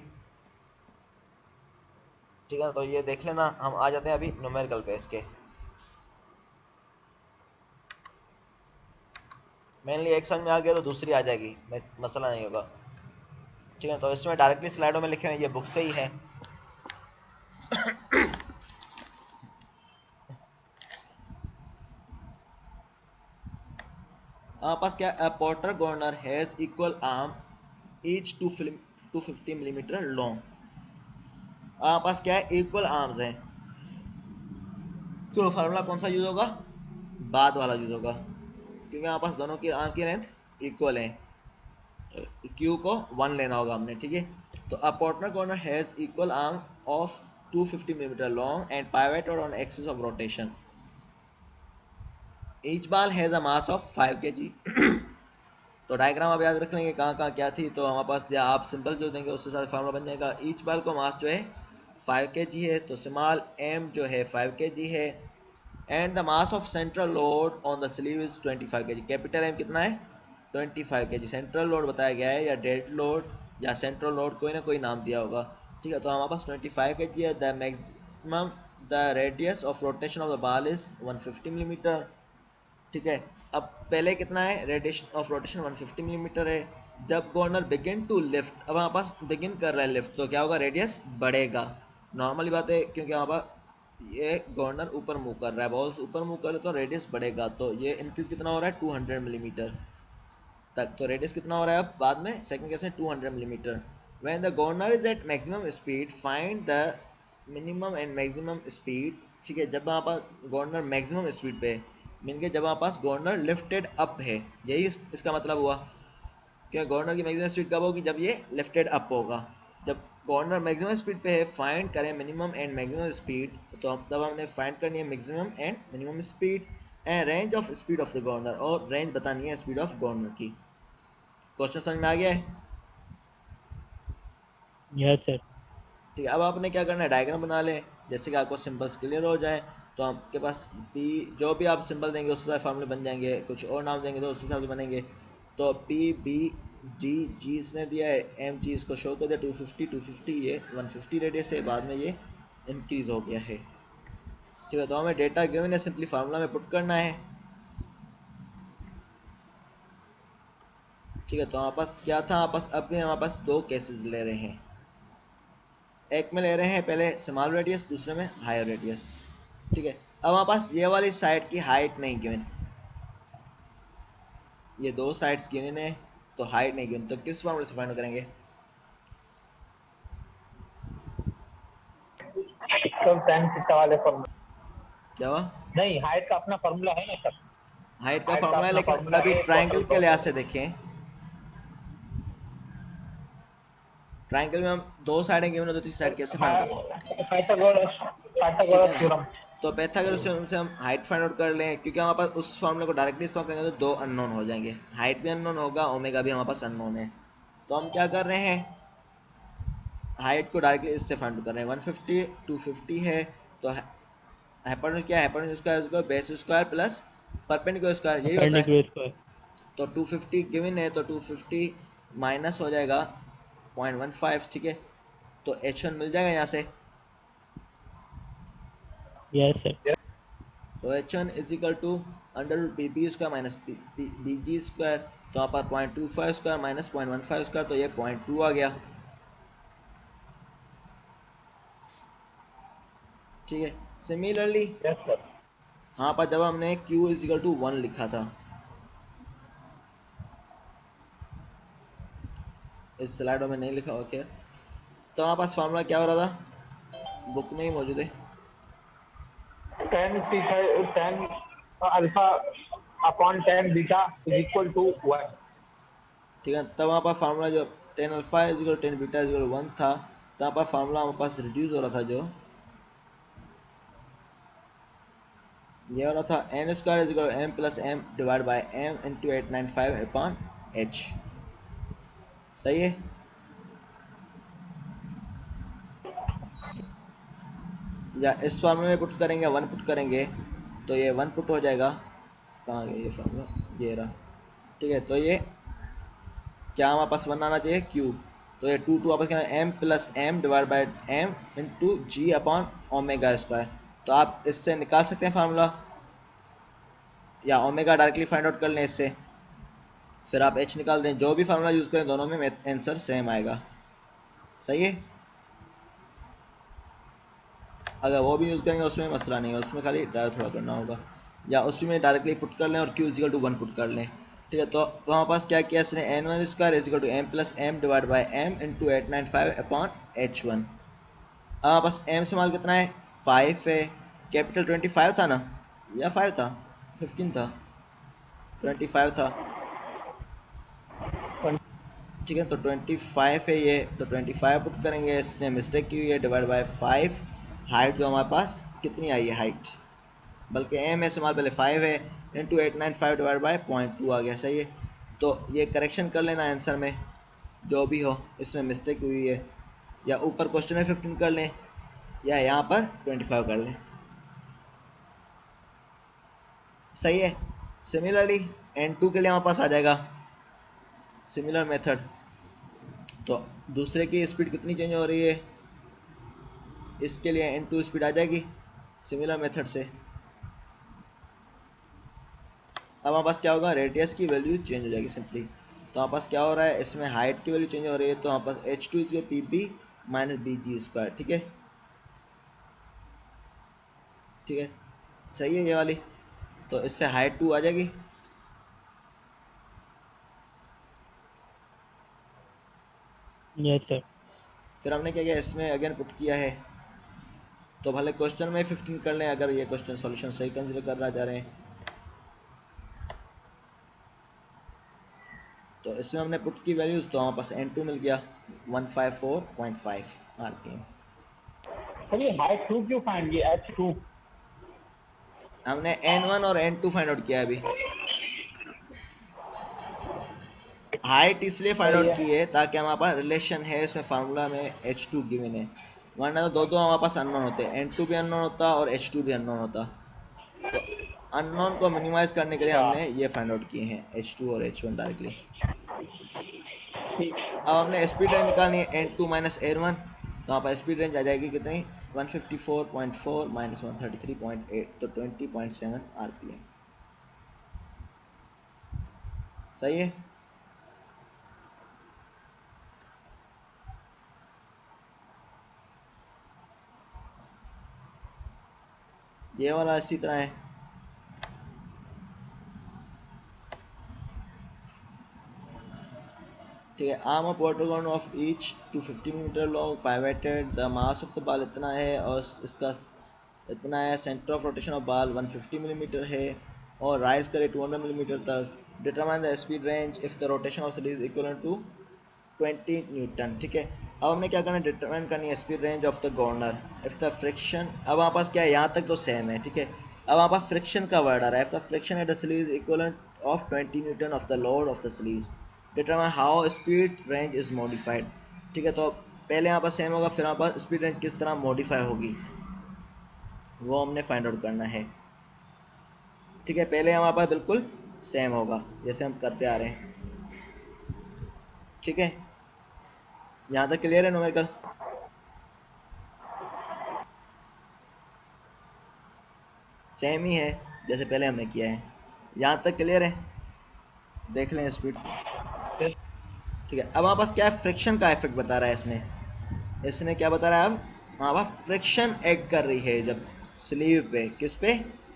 Speaker 1: ठीक है, तो ये देख लेना। हम आ जाते हैं अभी न्यूमेरिकल पे इसके। मेनली एक समझ में आ गया तो दूसरी आ जाएगी, मसला नहीं होगा। ठीक है, तो इसमें डायरेक्टली स्लाइडों में लिखे हुए ये बुक से ही है। हमारे पास क्या, a Porter governor has equal arm each 250 millimetre long. हमारे पास क्या है, इक्वल आर्म्स हैं, तो फार्मूला कौन सा यूज होगा, बाद वाला यूज होगा, क्योंकि हमारे पास दोनों की आर्म की लेंथ इक्वल है। क्यू को 1 लेना होगा हमने। ठीक है, तो a Porter governor has equal arm of 250 millimetre long and pivoted on axis of rotation. Each ball has a mass of 5 kg। तो डायग्राम आप याद रख लेंगे कहाँ कहाँ क्या थी, तो हमारे पास, या आप सिंपल जो देंगे उसके साथ फार्मूला बन जाएगा। ईच बॉल को मास जो है 5 kg है, तो स्मॉल m जो है 5 kg है, and the mass of central load on the sleeve is 25 kg। Capital M कितना है, 25 kg। सेंट्रल लोड बताया गया है, या डेड लोड या सेंट्रल लोड, कोई ना कोई नाम दिया होगा। ठीक है, तो हमारे पास 25 kg है। The maximum the radius of rotation of the ball is 150 millimetre. ठीक है, अब पहले कितना है, रेडिएशन ऑफ रोटेशन 150 मिलीमीटर है। जब गवर्नर बिगिन टू लिफ्ट, अब हमारे पास बिगिन कर रहा है लिफ्ट, तो क्या होगा, रेडियस बढ़ेगा। नॉर्मली बात है, क्योंकि हमारे पास ये गवर्नर ऊपर मूव कर रहा है, बॉल्स ऊपर मूव कर रहे तो रेडियस बढ़ेगा। तो ये इंक्रीज कितना हो रहा है, 200 मिलीमीटर तक। तो रेडियस कितना हो रहा है अब बाद में, सेकंड केस में 200 millimetre. When the governor is at maximum speed find the minimum and maximum speed. ठीक है, जब हमारे पास गवर्नर मैक्सिमम स्पीड पे, मीन के जब हमारे पास गवर्नर लिफ्टेड अप है, यही इसका मतलब हुआ। क्योंकि गवर्नर की मैक्सिमम स्पीड कब होगी, जब ये लिफ्टेड अप होगा। जब गवर्नर मैक्सिमम स्पीड पे है, फाइंड करें मिनिमम एंड मैक्सिमम स्पीड, तो हम तब हमने फाइंड करनी है maximum and minimum speed and range of speed of the governor, और रेंज बतानी है स्पीड ऑफ गवर्नर की। क्वेश्चन समझ में आ गया है।
Speaker 3: Yes sir.
Speaker 1: ठीक है, अब आपने क्या करना है, डायग्राम बना लें, जैसे कि आपको सिंबल्स क्लियर हो जाए। तो आपके पास पी, जो भी आप सिंबल देंगे उस हिसाब से फार्मूले बन जाएंगे, कुछ और नाम देंगे तो उस हिसाब से बनेंगे। तो पी बी जी, जी इसने दिया है, एम जी इसको शो कर दिया 250, ये 150 रेडियस है, बाद में ये इंक्रीज हो गया है। ठीक है, तो हमें डेटा गिवन है, सिंपली फार्मूला में पुट करना है। ठीक है, तो हमारे पास क्या था, हमारे पास अब भी हमारे पास दो केसेस ले रहे हैं। एक में ले रहे हैं पहले स्मॉल रेडियस, दूसरे में हायर रेडियस। ठीक है, अब हमारे पास ये वाली साइड की हाइट नहीं गिवन, ये दो साइड्स गिवन है तो हाइट नहीं गिवन, तो किस फॉर्मूले से फाइंड करेंगे।
Speaker 2: तो tan थीटा वाले फॉर्मूला,
Speaker 1: क्या हुआ,
Speaker 2: नहीं हाइट का अपना फॉर्मूला है ना सर,
Speaker 1: हाइट का
Speaker 2: हाइट का
Speaker 1: फॉर्मूला है,
Speaker 2: अपना
Speaker 1: लेकिन
Speaker 2: फॉर्मूला
Speaker 1: अभी
Speaker 2: है
Speaker 1: ट्राइंगल
Speaker 2: टोटल
Speaker 1: के लिहाज
Speaker 2: कॉस्ट।
Speaker 1: से देखें, ट्राइंगल में हम दो साइडें गिवन है, तो तीसरी साइड कैसे फाइंड करें।
Speaker 2: पाइथागोरस,
Speaker 1: ठीक है
Speaker 2: पाइथागोरस
Speaker 1: ना,
Speaker 2: थ्योरम।
Speaker 1: तो पैथागोरस थ्योरम से हम हाइट फाइंड आउट कर लें, क्योंकि हमारे पास उस फॉर्मूले को डायरेक्टली इस्तेमाल करेंगे तो दो अननोन हो जाएंगे, हाइट भी अननोन होगा, ओमेगा भी हमारे पास अननोन है। तो हम क्या कर रहे हैं, हाइट को डायरेक्टली इससे फाइंड आउट कर रहे हैं। 150 250 है, तो हाइपोटेन्यूज क्या है, hypotenuse square is base square plus perpendicular square, यही होता है।
Speaker 3: Perpendicular square.
Speaker 1: तो 250 गिवन है, तो 250 माइनस हो जाएगा 0.15। ठीक है, तो h1 मिल जाएगा यहाँ से।
Speaker 3: Yes sir.
Speaker 1: तो h1 is equal to under root B B square minus B G square, तो यहाँ पर 0.25 स्क्वायर माइनस 0.15 स्क्वायर, तो ये 0.2 आ गया। ठीक है, सिमिलरली
Speaker 2: यस सर।
Speaker 1: यहाँ पर जब हमने q इज इक्वल टू 1 लिखा था, इस स्लाइडों में नहीं लिखा हुआ खैर, तो हमारे पास फार्मूला क्या हो रहा था, बुक में ही मौजूद है।
Speaker 2: tan theta, tan alpha upon tan beta is equal to 1।
Speaker 1: ठीक है, तब वहाँ पर फार्मूला जो tan alpha is equal tan beta is equal 1 था, तो यहाँ पर फार्मूला हमारे पास रिड्यूस हो रहा था, जो ये हो रहा था N square is equal M plus M divide by M into 895 upon H. सही है, या इस फार्मूले में पुट करेंगे, 1 पुट करेंगे, तो ये 1 पुट हो जाएगा। कहाँ गया ये फार्मूला, ये रहा। ठीक है, तो ये क्या हमारे पास 1 आना चाहिए, क्यू, तो ये टू आपस क्या है, m plus m divide by m into G upon omega square. तो आप इससे निकाल सकते हैं फार्मूला, या ओमेगा डायरेक्टली फाइंड आउट कर लें इससे, फिर आप h निकाल दें। जो भी फार्मूला यूज़ करें दोनों में आंसर सेम आएगा। सही है, अगर वो भी यूज़ करेंगे उसमें मसला नहीं है, उसमें खाली ड्राइव थोड़ा करना होगा, या उसमें डायरेक्टली पुट कर लें और q इजिकल टू 1 पुट कर लें। ठीक है, तो हमारे पास क्या किया इसने, n1 square is equal to m plus m divide by m into 895 upon h1। अब हमारे पास m से माल कितना है, 5 है, कैपिटल 25 था ना, या 5 था, 15 था, 25 था। ठीक है, तो 25 है ये, तो 25 पुट करेंगे, इसने मिस्टेक की हुई है, डिवाइड बाई 5। हाइट जो हमारे पास कितनी आई है हाइट, बल्कि एम है हमारे पहले 5 है, इंटू 895 डिवाइड बाई 0.2 आ गया। सही है, तो ये करेक्शन कर लेना आंसर में, जो भी हो इसमें मिस्टेक हुई है, या ऊपर क्वेश्चन में 15 कर लें, या यहाँ पर 25 कर लें। सही है, सिमिलरली n2 के लिए हमारे पास आ जाएगा सिमिलर मेथड। तो दूसरे की स्पीड कितनी चेंज हो रही है, इसके लिए n2 स्पीड आ जाएगी सिमिलर मेथड से। अब हमारे पास क्या होगा, रेडियस की वैल्यू चेंज हो जाएगी सिंपली। तो हमारे पास क्या हो रहा है, इसमें हाइट की वैल्यू चेंज हो रही है, तो हमारे पास h2 is P B minus B G square. ठीक है, ठीक है, सही है ये वाली, तो इससे हाइट 2 आ जाएगी।
Speaker 3: Yes sir.
Speaker 1: फिर हमने क्या किया, इसमें अगेन पुट किया है, तो भले क्वेश्चन में 15 कर लें अगर ये क्वेश्चन सॉल्यूशन सही कंसिडर करना चाह रहे हैं। तो इसमें हमने पुट की वैल्यूज, तो हमारे पास n2 मिल गया 154.5 आरपीएम।
Speaker 2: चलिए हाइट 2 क्यों फाइंड किया, h2?
Speaker 1: हमने n1 और n2 फाइंड आउट किया है अभी। हाइट इसलिए फाइंड आउट की है ताकि हमारे पास रिलेशन है इसमें, फार्मूला में h2 गिवन है, वरना तो दो हमारे पास अननोन होते हैं, n2 भी अननोन होता और h2 भी अननोन होता। तो अननोन को मिनिमाइज करने के लिए हमने ये फाइंड आउट किए हैं h2 और h1 डायरेक्टली। अब हमने स्पीड रेंज निकालनी है n2 माइनस n1, तो यहाँ पर स्पीड रेंज आ जाएगी कितनी, 154.4 माइनस 133.8, तो 20.7 आरपीएम। सही है, ये वाला इसी तरह है। ठीक है, arm of water gun of each 250 metre long, pivoted, the mass of the ball इतना है और इसका इतना है, centre of rotation of ball 150 millimetre है और राइज करे 200 मिलीमीटर तक। Determine the speed range if the rotation of sandal is equal to 20 newton. ठीक है, अब हमने क्या करना है, डिटरमाइन करनी है speed range of the governor if the friction. अब हमारे पास क्या है, यहाँ तक तो सेम है। ठीक है, अब हमारे पास फ्रिक्शन का वर्ड आ रहा है, if the friction at the sleeve is equal of 20 Newton of the load of the sleeve, determine how speed range is modified. ठीक है, तो पहले यहाँ पर सेम होगा, फिर हमारे पास स्पीड रेंज किस तरह मॉडिफाई होगी वो हमने फाइंड आउट करना है। ठीक है, पहले हमारे पास बिल्कुल सेम होगा जैसे हम करते आ रहे हैं। ठीक है, यहाँ तक क्लियर है न्यूमेरिकल? सेम ही है जैसे पहले हमने किया है, यहाँ तक क्लियर है? देख लें स्पीड। ठीक है, अब हमारे पास क्या है, फ्रिक्शन का इफेक्ट बता रहा है इसने क्या बता रहा है, अब हमारे पास फ्रिक्शन एक्ट कर रही है जब स्लीव पे, किस पे,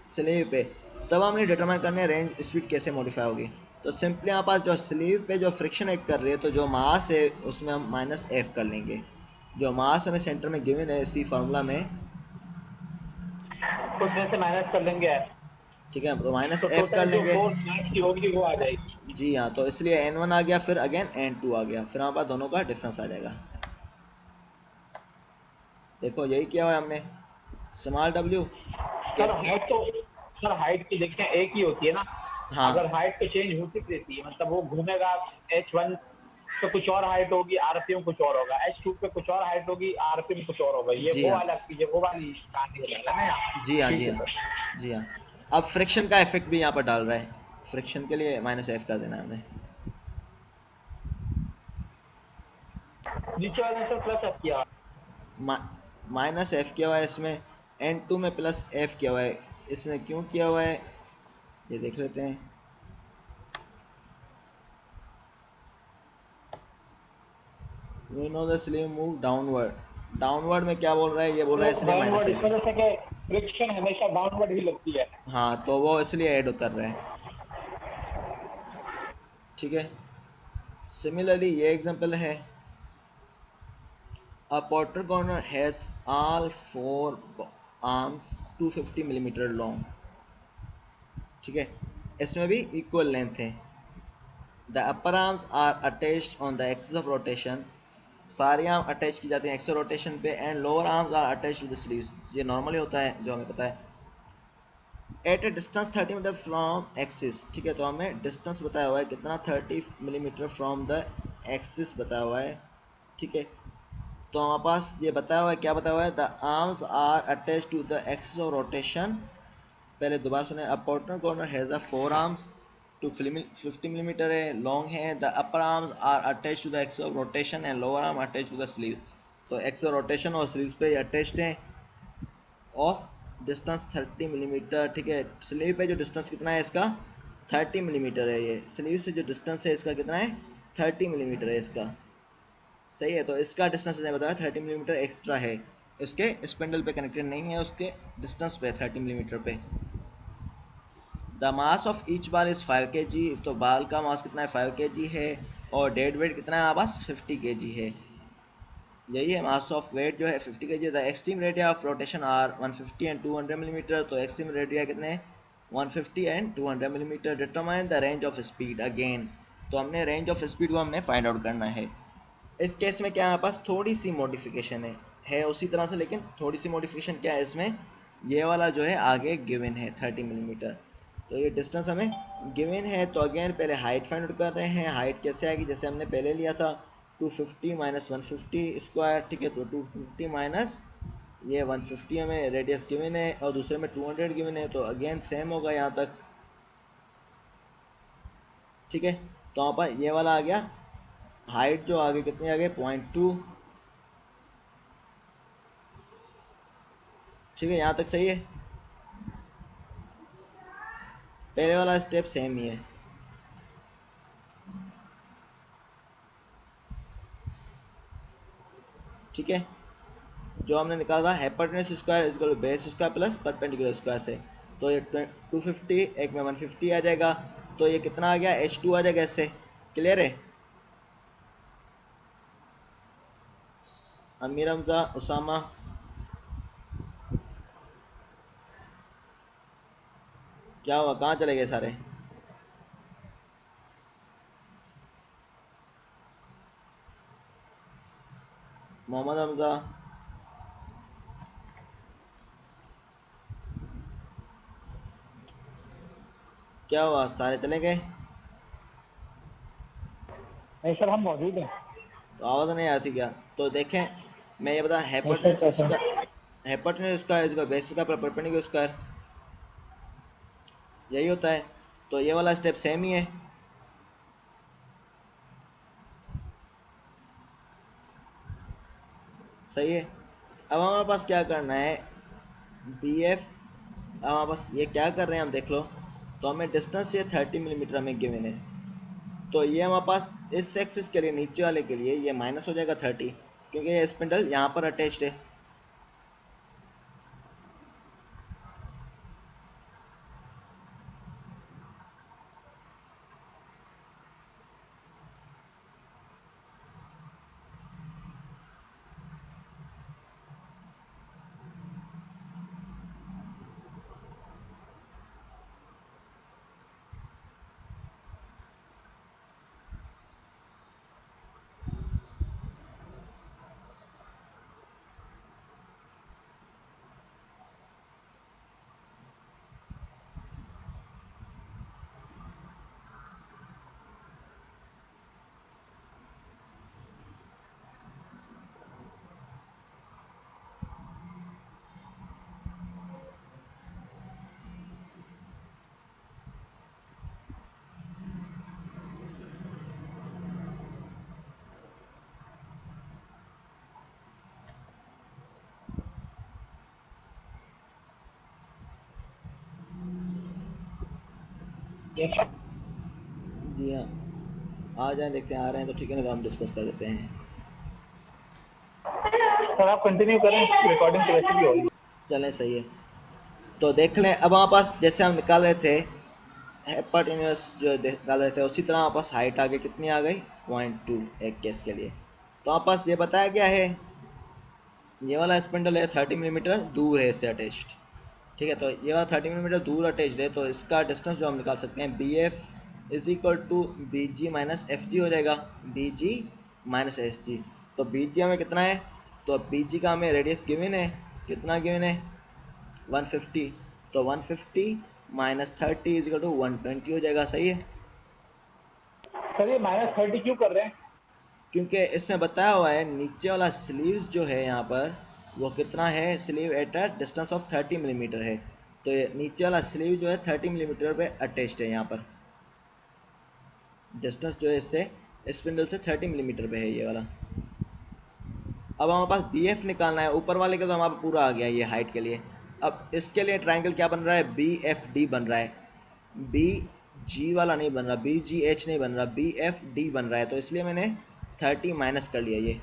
Speaker 1: स्लीव पे, तब हमने डिटरमाइन करने रेंज स्पीड कैसे मॉडिफाई होगी। तो सिंपली हमारे पास जो स्लीव पे जो फ्रिक्शन एक्ट कर रही है, तो जो मास है उसमें हम माइनस एफ कर लेंगे, जो मास हमें सेंटर में गिवन है इसी फार्मूला में,
Speaker 2: कुछ में से माइनस कर लेंगे।
Speaker 1: ठीक है, तो माइनस
Speaker 2: तो
Speaker 1: एफ कर लेंगे।
Speaker 2: की होगी वो आ जाएगी।
Speaker 1: जी हाँ, तो इसलिए n1 आ गया, फिर अगेन n2 आ गया, फिर हमारे पास दोनों का डिफरेंस आ जाएगा। देखो यही किया हुआ है हमने, स्मॉल w।
Speaker 2: सर हाइट तो, सर हाइट की देखें एक ही होती है ना।
Speaker 1: हाँ,
Speaker 2: अगर हाइट तो चेंज होती रहती है, मतलब वो घूमेगा, h1 पे कुछ और हाइट होगी, आरपीएम कुछ और होगा, h2 पे कुछ और हाइट होगी, आरपीएम कुछ और होगा। ये
Speaker 1: जी
Speaker 2: वो
Speaker 1: हाँ,
Speaker 2: वाला चीज है, वो वाली कहानी हो जाता है ना।
Speaker 1: जी हाँ,
Speaker 2: ठीक
Speaker 1: जी
Speaker 2: है
Speaker 1: हाँ,
Speaker 2: सर।
Speaker 1: जी हाँ। अब फ्रिक्शन का इफेक्ट भी यहाँ पर डाल रहा है, फ्रिक्शन के लिए माइनस एफ कर देना है हमें।
Speaker 2: नीचे वाले से प्लस एफ किया।
Speaker 1: माइनस एफ किया हुआ है इसमें, N2 में प्लस एफ किया हुआ है। इसने क्यों किया हुआ है ये देख लेते हैं। We know the sleeve move downward. Downward में क्या बोल रहा है, ये बोल रहा है इसलिए माइनस
Speaker 2: डाउनवर्ड
Speaker 1: है
Speaker 2: इस
Speaker 1: भी।
Speaker 2: वजह से कि फ्रिक्शन हमेशा डाउनवर्ड ही लगती है।
Speaker 1: हाँ तो वो इसलिए ऐड कर रहे हैं, ठीक है। सिमिलरली ये एग्जांपल है, a Porter corner has all four arms 250 millimetre long, ठीक है। इसमें भी इक्वल लेंथ है। The upper arms are attached on the axis of rotation, सारी आर्म अटैच की जाती हैं एक्सिस रोटेशन पे, and lower arms are attached to the sleeves, ये नॉर्मली होता है जो हमें पता है। At a distance 30 metre from axis, ठीक है। तो हमें डिस्टेंस बताया हुआ है कितना, 30 मिलीमीटर फ्रॉम द एक्सिस बताया हुआ है, ठीक है। तो हमारे पास ये बताया हुआ है, क्या बताया हुआ है, the arms are attach to the axis of rotation. पहले दोबारा सुने, a Porter corner has a four arms two 50 millimetre है लॉन्ग है। The upper arms are attach to the axis of rotation and lower arm attach to the sleeve. तो एक्सिस ऑफ रोटेशन और स्लीव्स पे अटैच्ड है, ऑफ डिस्टेंस 30 मिलीमीटर, ठीक है। स्लीव पे जो डिस्टेंस कितना है इसका, 30 मिलीमीटर है। ये स्लीव से जो डिस्टेंस है इसका कितना है, 30 मिलीमीटर है इसका, सही है। तो इसका डिस्टेंस मैंने बताया 30 मिलीमीटर एक्स्ट्रा है, उसके स्पिंडल पे कनेक्टेड नहीं है, उसके डिस्टेंस पे 30 मिलीमीटर पे। द मास ऑफ ईच बाल इज़ 5 kg, तो बाल का मास कितना है, 5 kg है। और डेड वेट कितना है हमारे पास, 50 kg है। यही है मास ऑफ वेट जो है 50 kg। The extreme radii of rotation are 150 and 200 millimetre, तो एक्सट्रीम रेडिया कितने हैं, 150 and 200 millimetre. Determine the range of speed again, तो हमने रेंज ऑफ स्पीड को हमने फाइंड आउट करना है। इस केस में क्या हमारे पास थोड़ी सी मॉडिफिकेशन है उसी तरह से, लेकिन थोड़ी सी मॉडिफिकेशन क्या है इसमें, ये वाला जो है आगे गिवन है 30 मिलीमीटर, तो ये डिस्टेंस हमें गिवन है। तो अगेन पहले हाइट फाइंड आउट कर रहे हैं। हाइट कैसे आएगी, जैसे हमने पहले लिया था 250 माइनस 150 स्क्वायर, ठीक है। तो 250 माइनस ये 150 हमें रेडियस गिवन है, और दूसरे में 200 गिवन है, तो अगेन सेम होगा यहाँ तक, ठीक है। तो यहाँ पर ये वाला आ गया। हाइट जो आगे कितनी आ गई, 0.2, ठीक है। यहाँ तक सही है, पहले वाला स्टेप सेम ही है, ठीक है। जो हमने निकाला था hypotenuse square is equal to base square plus perpendicular square से, तो ये 250 एक में 150 आ जाएगा, तो ये कितना आ गया, H2 आ जाएगा इससे। क्लियर है, अमीर हमजा, उसामा, क्या हुआ, कहाँ चले गए सारे। मोहम्मद हमजा, क्या हुआ, सारे चले गए।
Speaker 2: नहीं सर, हम मौजूद हैं।
Speaker 1: तो आवाज़ नहीं आ रही थी क्या, तो देखें मैं ये बता,
Speaker 2: ऐसा
Speaker 1: हाइपोटेन्यूज
Speaker 2: कैसा?
Speaker 1: Square, hypotenuse square is equal to base square plus perpendicular square, यही होता है। तो ये वाला स्टेप सेम ही है, सही है। अब हमारे पास क्या करना है, बी एफ, अब हमारे पास ये क्या कर रहे हैं हम देख लो। तो हमें डिस्टेंस ये 30 मिलीमीटर हमें गिवन है, तो ये हमारे पास इस एक्सिस के लिए, नीचे वाले के लिए ये माइनस हो जाएगा 30, क्योंकि ये स्पिंडल यहाँ पर अटैच्ड है।
Speaker 2: Yes.
Speaker 1: जी हाँ, आ जाए, देखते हैं आ रहे हैं तो ठीक है, ना तो हम डिस्कस कर लेते हैं।
Speaker 2: सर आप कंटिन्यू करें, रिकॉर्डिंग तो वैसे भी होगी।
Speaker 1: चलें, सही है। तो देख लें, अब हमारे पास जैसे हम निकाल रहे थे हेपाटिनस जो निकाल रहे थे, उसी तरह हमारे पास हाइट आगे कितनी आ गई 0.2 एक केस के लिए। तो हमारे पास ये बताया गया है ये वाला स्पिंडल है 30 मिलीमीटर दूर है इससे अटैच्ड, ठीक है। तो ये वाला 30 मिलीमीटर दूर अटैच्ड है, तो इसका डिस्टेंस जो हम निकाल सकते हैं B F is equal to B G minus F G हो जाएगा, B G minus F G. तो बी जी हमें कितना है, तो बी जी का हमें रेडियस गिवन है, कितना गिवन है 150, तो 150 माइनस 30 इज इक्वल टू 120 हो जाएगा, सही है।
Speaker 2: सर ये -30 क्यों कर रहे हैं?
Speaker 1: क्योंकि इसमें बताया हुआ है नीचे वाला स्लीव्स जो है यहाँ पर वो कितना है, sleeve at a distance of 30 millimetre है। तो ये नीचे वाला स्लीव जो है 30 मिलीमीटर पे अटैच्ड है, यहाँ पर डिस्टेंस जो है इससे स्पिंडल से 30 मिलीमीटर पे है ये वाला। अब हमारे पास बी एफ निकालना है, ऊपर वाले का तो हमारा पूरा आ गया ये हाइट के लिए। अब इसके लिए ट्राइंगल क्या बन रहा है, बी एफ डी बन रहा है, बी जी वाला नहीं बन रहा, बी जी एच नहीं बन रहा, बी एफ डी बन रहा है। तो इसलिए मैंने 30 माइनस कर लिया, ये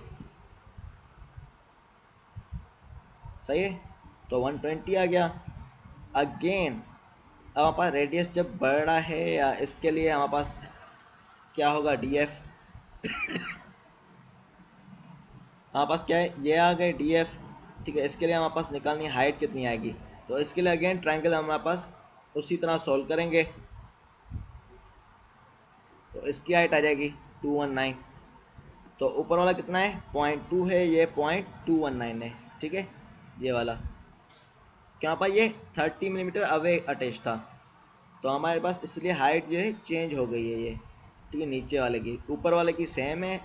Speaker 1: सही है। तो 120 आ गया। अगेन अब हमारे पास रेडियस जब बढ़ रहा है या इसके लिए हमारे पास क्या होगा डी एफ हमारे पास क्या है, ये आ गए डी एफ, ठीक है। इसके लिए हमारे पास निकालनी हाइट कितनी आएगी, तो इसके लिए अगेन ट्रायंगल हमारे पास उसी तरह सॉल्व करेंगे। तो इसकी हाइट आ जाएगी 219, तो ऊपर वाला कितना है 0.2 है, ये 0.219 है, ठीक है। ये वाला क्या पर ये 30 मिलीमीटर अवे अटैच था, तो हमारे पास इसलिए हाइट जो है चेंज हो गई है ये, ठीक है। नीचे वाले की ऊपर वाले की सेम है,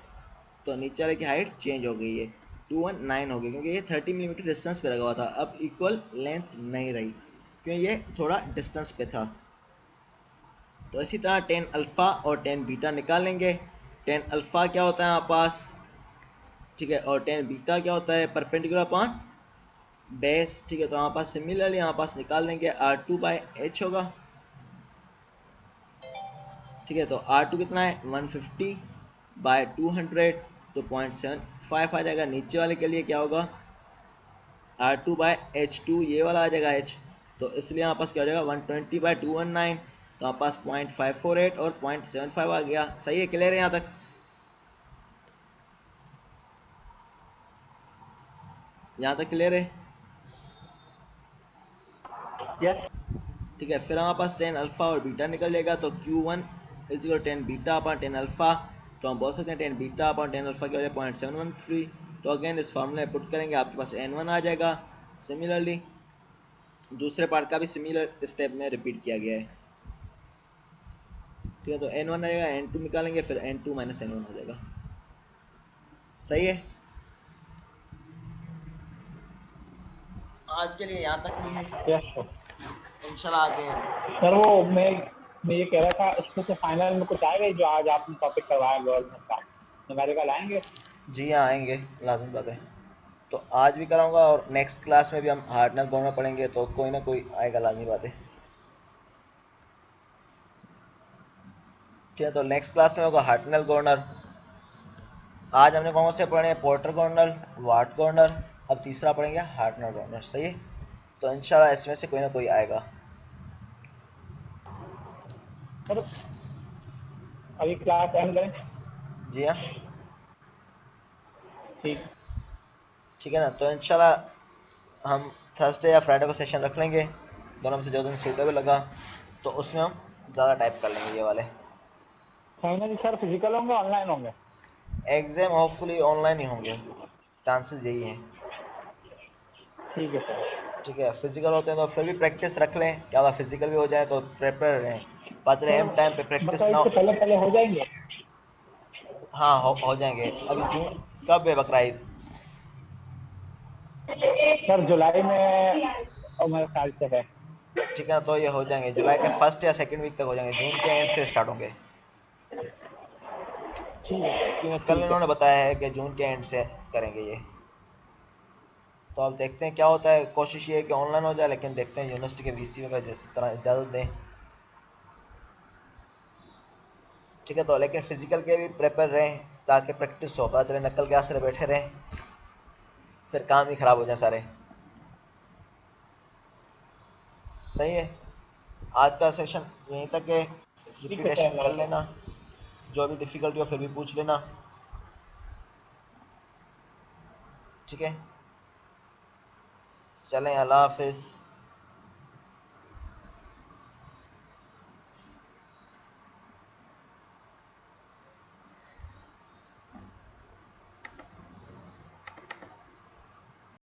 Speaker 1: तो नीचे वाले की हाइट चेंज हो गई है, 219 हो गई, क्योंकि ये 30 मिलीमीटर डिस्टेंस पे लगा हुआ था। अब इक्वल लेंथ नहीं रही क्योंकि ये थोड़ा डिस्टेंस पे था। तो इसी तरह 10 अल्फ़ा और 10 बीटा निकाल लेंगे। 10 अल्फ़ा क्या होता है हमारे पास, ठीक है, और 10 बीटा क्या होता है परपेंडिकुलर अपॉन बेस, ठीक है। तो हमारे पास सिमिलरली हमारे पास निकाल लेंगे R2 बाई एच होगा, ठीक है। तो R2 कितना है 150 बाय 200, तो 0.75 आ जाएगा। नीचे वाले के लिए क्या होगा R2 बाय H2, ये वाला आ जाएगा H, तो इसलिए हमारे पास क्या हो जाएगा 120 बाय 219, तो हमारे पास 0.548 और 0.75 आ गया, सही है। क्लियर है यहाँ तक, यहाँ तक क्लियर है,
Speaker 2: यस।
Speaker 1: ठीक है। फिर हमारे पास 10 अल्फ़ा और बीटा निकल जाएगा, तो Q1 is equal 10 beta upon 10 alpha, तो हम बोल सकते हैं 10 बीटा अपॉन 10 अल्फ़ा की वजह 0.713। तो अगेन इस फॉर्मूले में पुट करेंगे, आपके पास N1 आ जाएगा। सिमिलरली दूसरे पार्ट का भी सिमिलर स्टेप में रिपीट किया गया है, ठीक है। तो N1 आएगा, N2 निकालेंगे, फिर N2 माइनस N1 हो जाएगा, सही है। आज के लिए यहाँ तक ही है,
Speaker 2: यस सर।
Speaker 1: इंशाल्लाह आगे।
Speaker 2: सर वो मैं ये कह रहा था, इसमें से फाइनल में कुछ आएगा जो आज आपने टॉपिक करवाया गवर्नमेंट का, न्यूमेरिकल आएंगे?
Speaker 1: जी हाँ आएंगे, लाजमी बात है। तो आज भी कराऊंगा और नेक्स्ट क्लास में भी हम हार्डनर कॉर्नर पढ़ेंगे, तो कोई ना कोई आएगा, लाजमी बात है, ठीक है। तो नेक्स्ट क्लास में होगा हार्डनर कॉर्नर। आज हमने कौन से पढ़े, पोर्टर कॉर्नर, वाट कॉर्नर, अब तीसरा पढ़ेंगे हार्डनर कॉर्नर, सही है। तो इंशाल्लाह इसमें से कोई ना कोई आएगा।
Speaker 2: सर अभी क्लास एंड करें?
Speaker 1: जी हाँ,
Speaker 2: ठीक।
Speaker 1: ठीक है ना। तो इंशाल्लाह हम थर्सडे या फ्राइडे को सेशन रख लेंगे, दोनों में से जो दिन सूटेबल लगा, तो उसमें हम ज़्यादा टाइप कर लेंगे ये वाले।
Speaker 2: फाइनली सर फिजिकल होंगे ऑनलाइन होंगे?
Speaker 1: एग्ज़ाम होपफुली ऑनलाइन ही होंगे, चांसेस यही हैं,
Speaker 2: ठीक है सर।
Speaker 1: ठीक है। फिजिकल होते हैं तो फिर भी प्रैक्टिस रख लें, क्या होगा फिजिकल भी हो जाए तो प्रिपेयर रहें, पता चले
Speaker 2: सर
Speaker 1: एम टाइम पे प्रैक्टिस ना
Speaker 2: बकरीद
Speaker 1: हो।
Speaker 2: से पहले पहले हो जाएंगे?
Speaker 1: हाँ हो जाएंगे। अभी जून कब है बकरीद,
Speaker 2: सर जुलाई में और मेरे ख्याल से है।
Speaker 1: ठीक है ना। तो ये हो जाएंगे जुलाई के फर्स्ट या सेकंड वीक तक हो जाएंगे, जून के एंड से स्टार्ट होंगे,
Speaker 2: ठीक है
Speaker 1: क्योंकि कल
Speaker 2: ठीक है।
Speaker 1: इन्होंने बताया है कि जून के एंड से करेंगे ये। तो अब देखते हैं क्या होता है, कोशिश ये है कि ऑनलाइन हो जाए, लेकिन देखते हैं यूनिवर्सिटी के वीसी वगैरह जिस तरह इजाज़त दें। ठीक है। तो लेकिन फिजिकल के भी प्रेपर रहें ताकि प्रैक्टिस हो, पता चले नकल के आसरे बैठे रहें फिर काम ही ख़राब हो जाए सारे। सही है, आज का सेशन यहीं तक है।
Speaker 2: ठीक है
Speaker 1: रिपीटेशन कर
Speaker 2: सर।
Speaker 1: लेना, जो भी डिफ़िकल्टी हो फिर भी पूछ लेना, ठीक है। चलें, अल्लाह हाफिज़।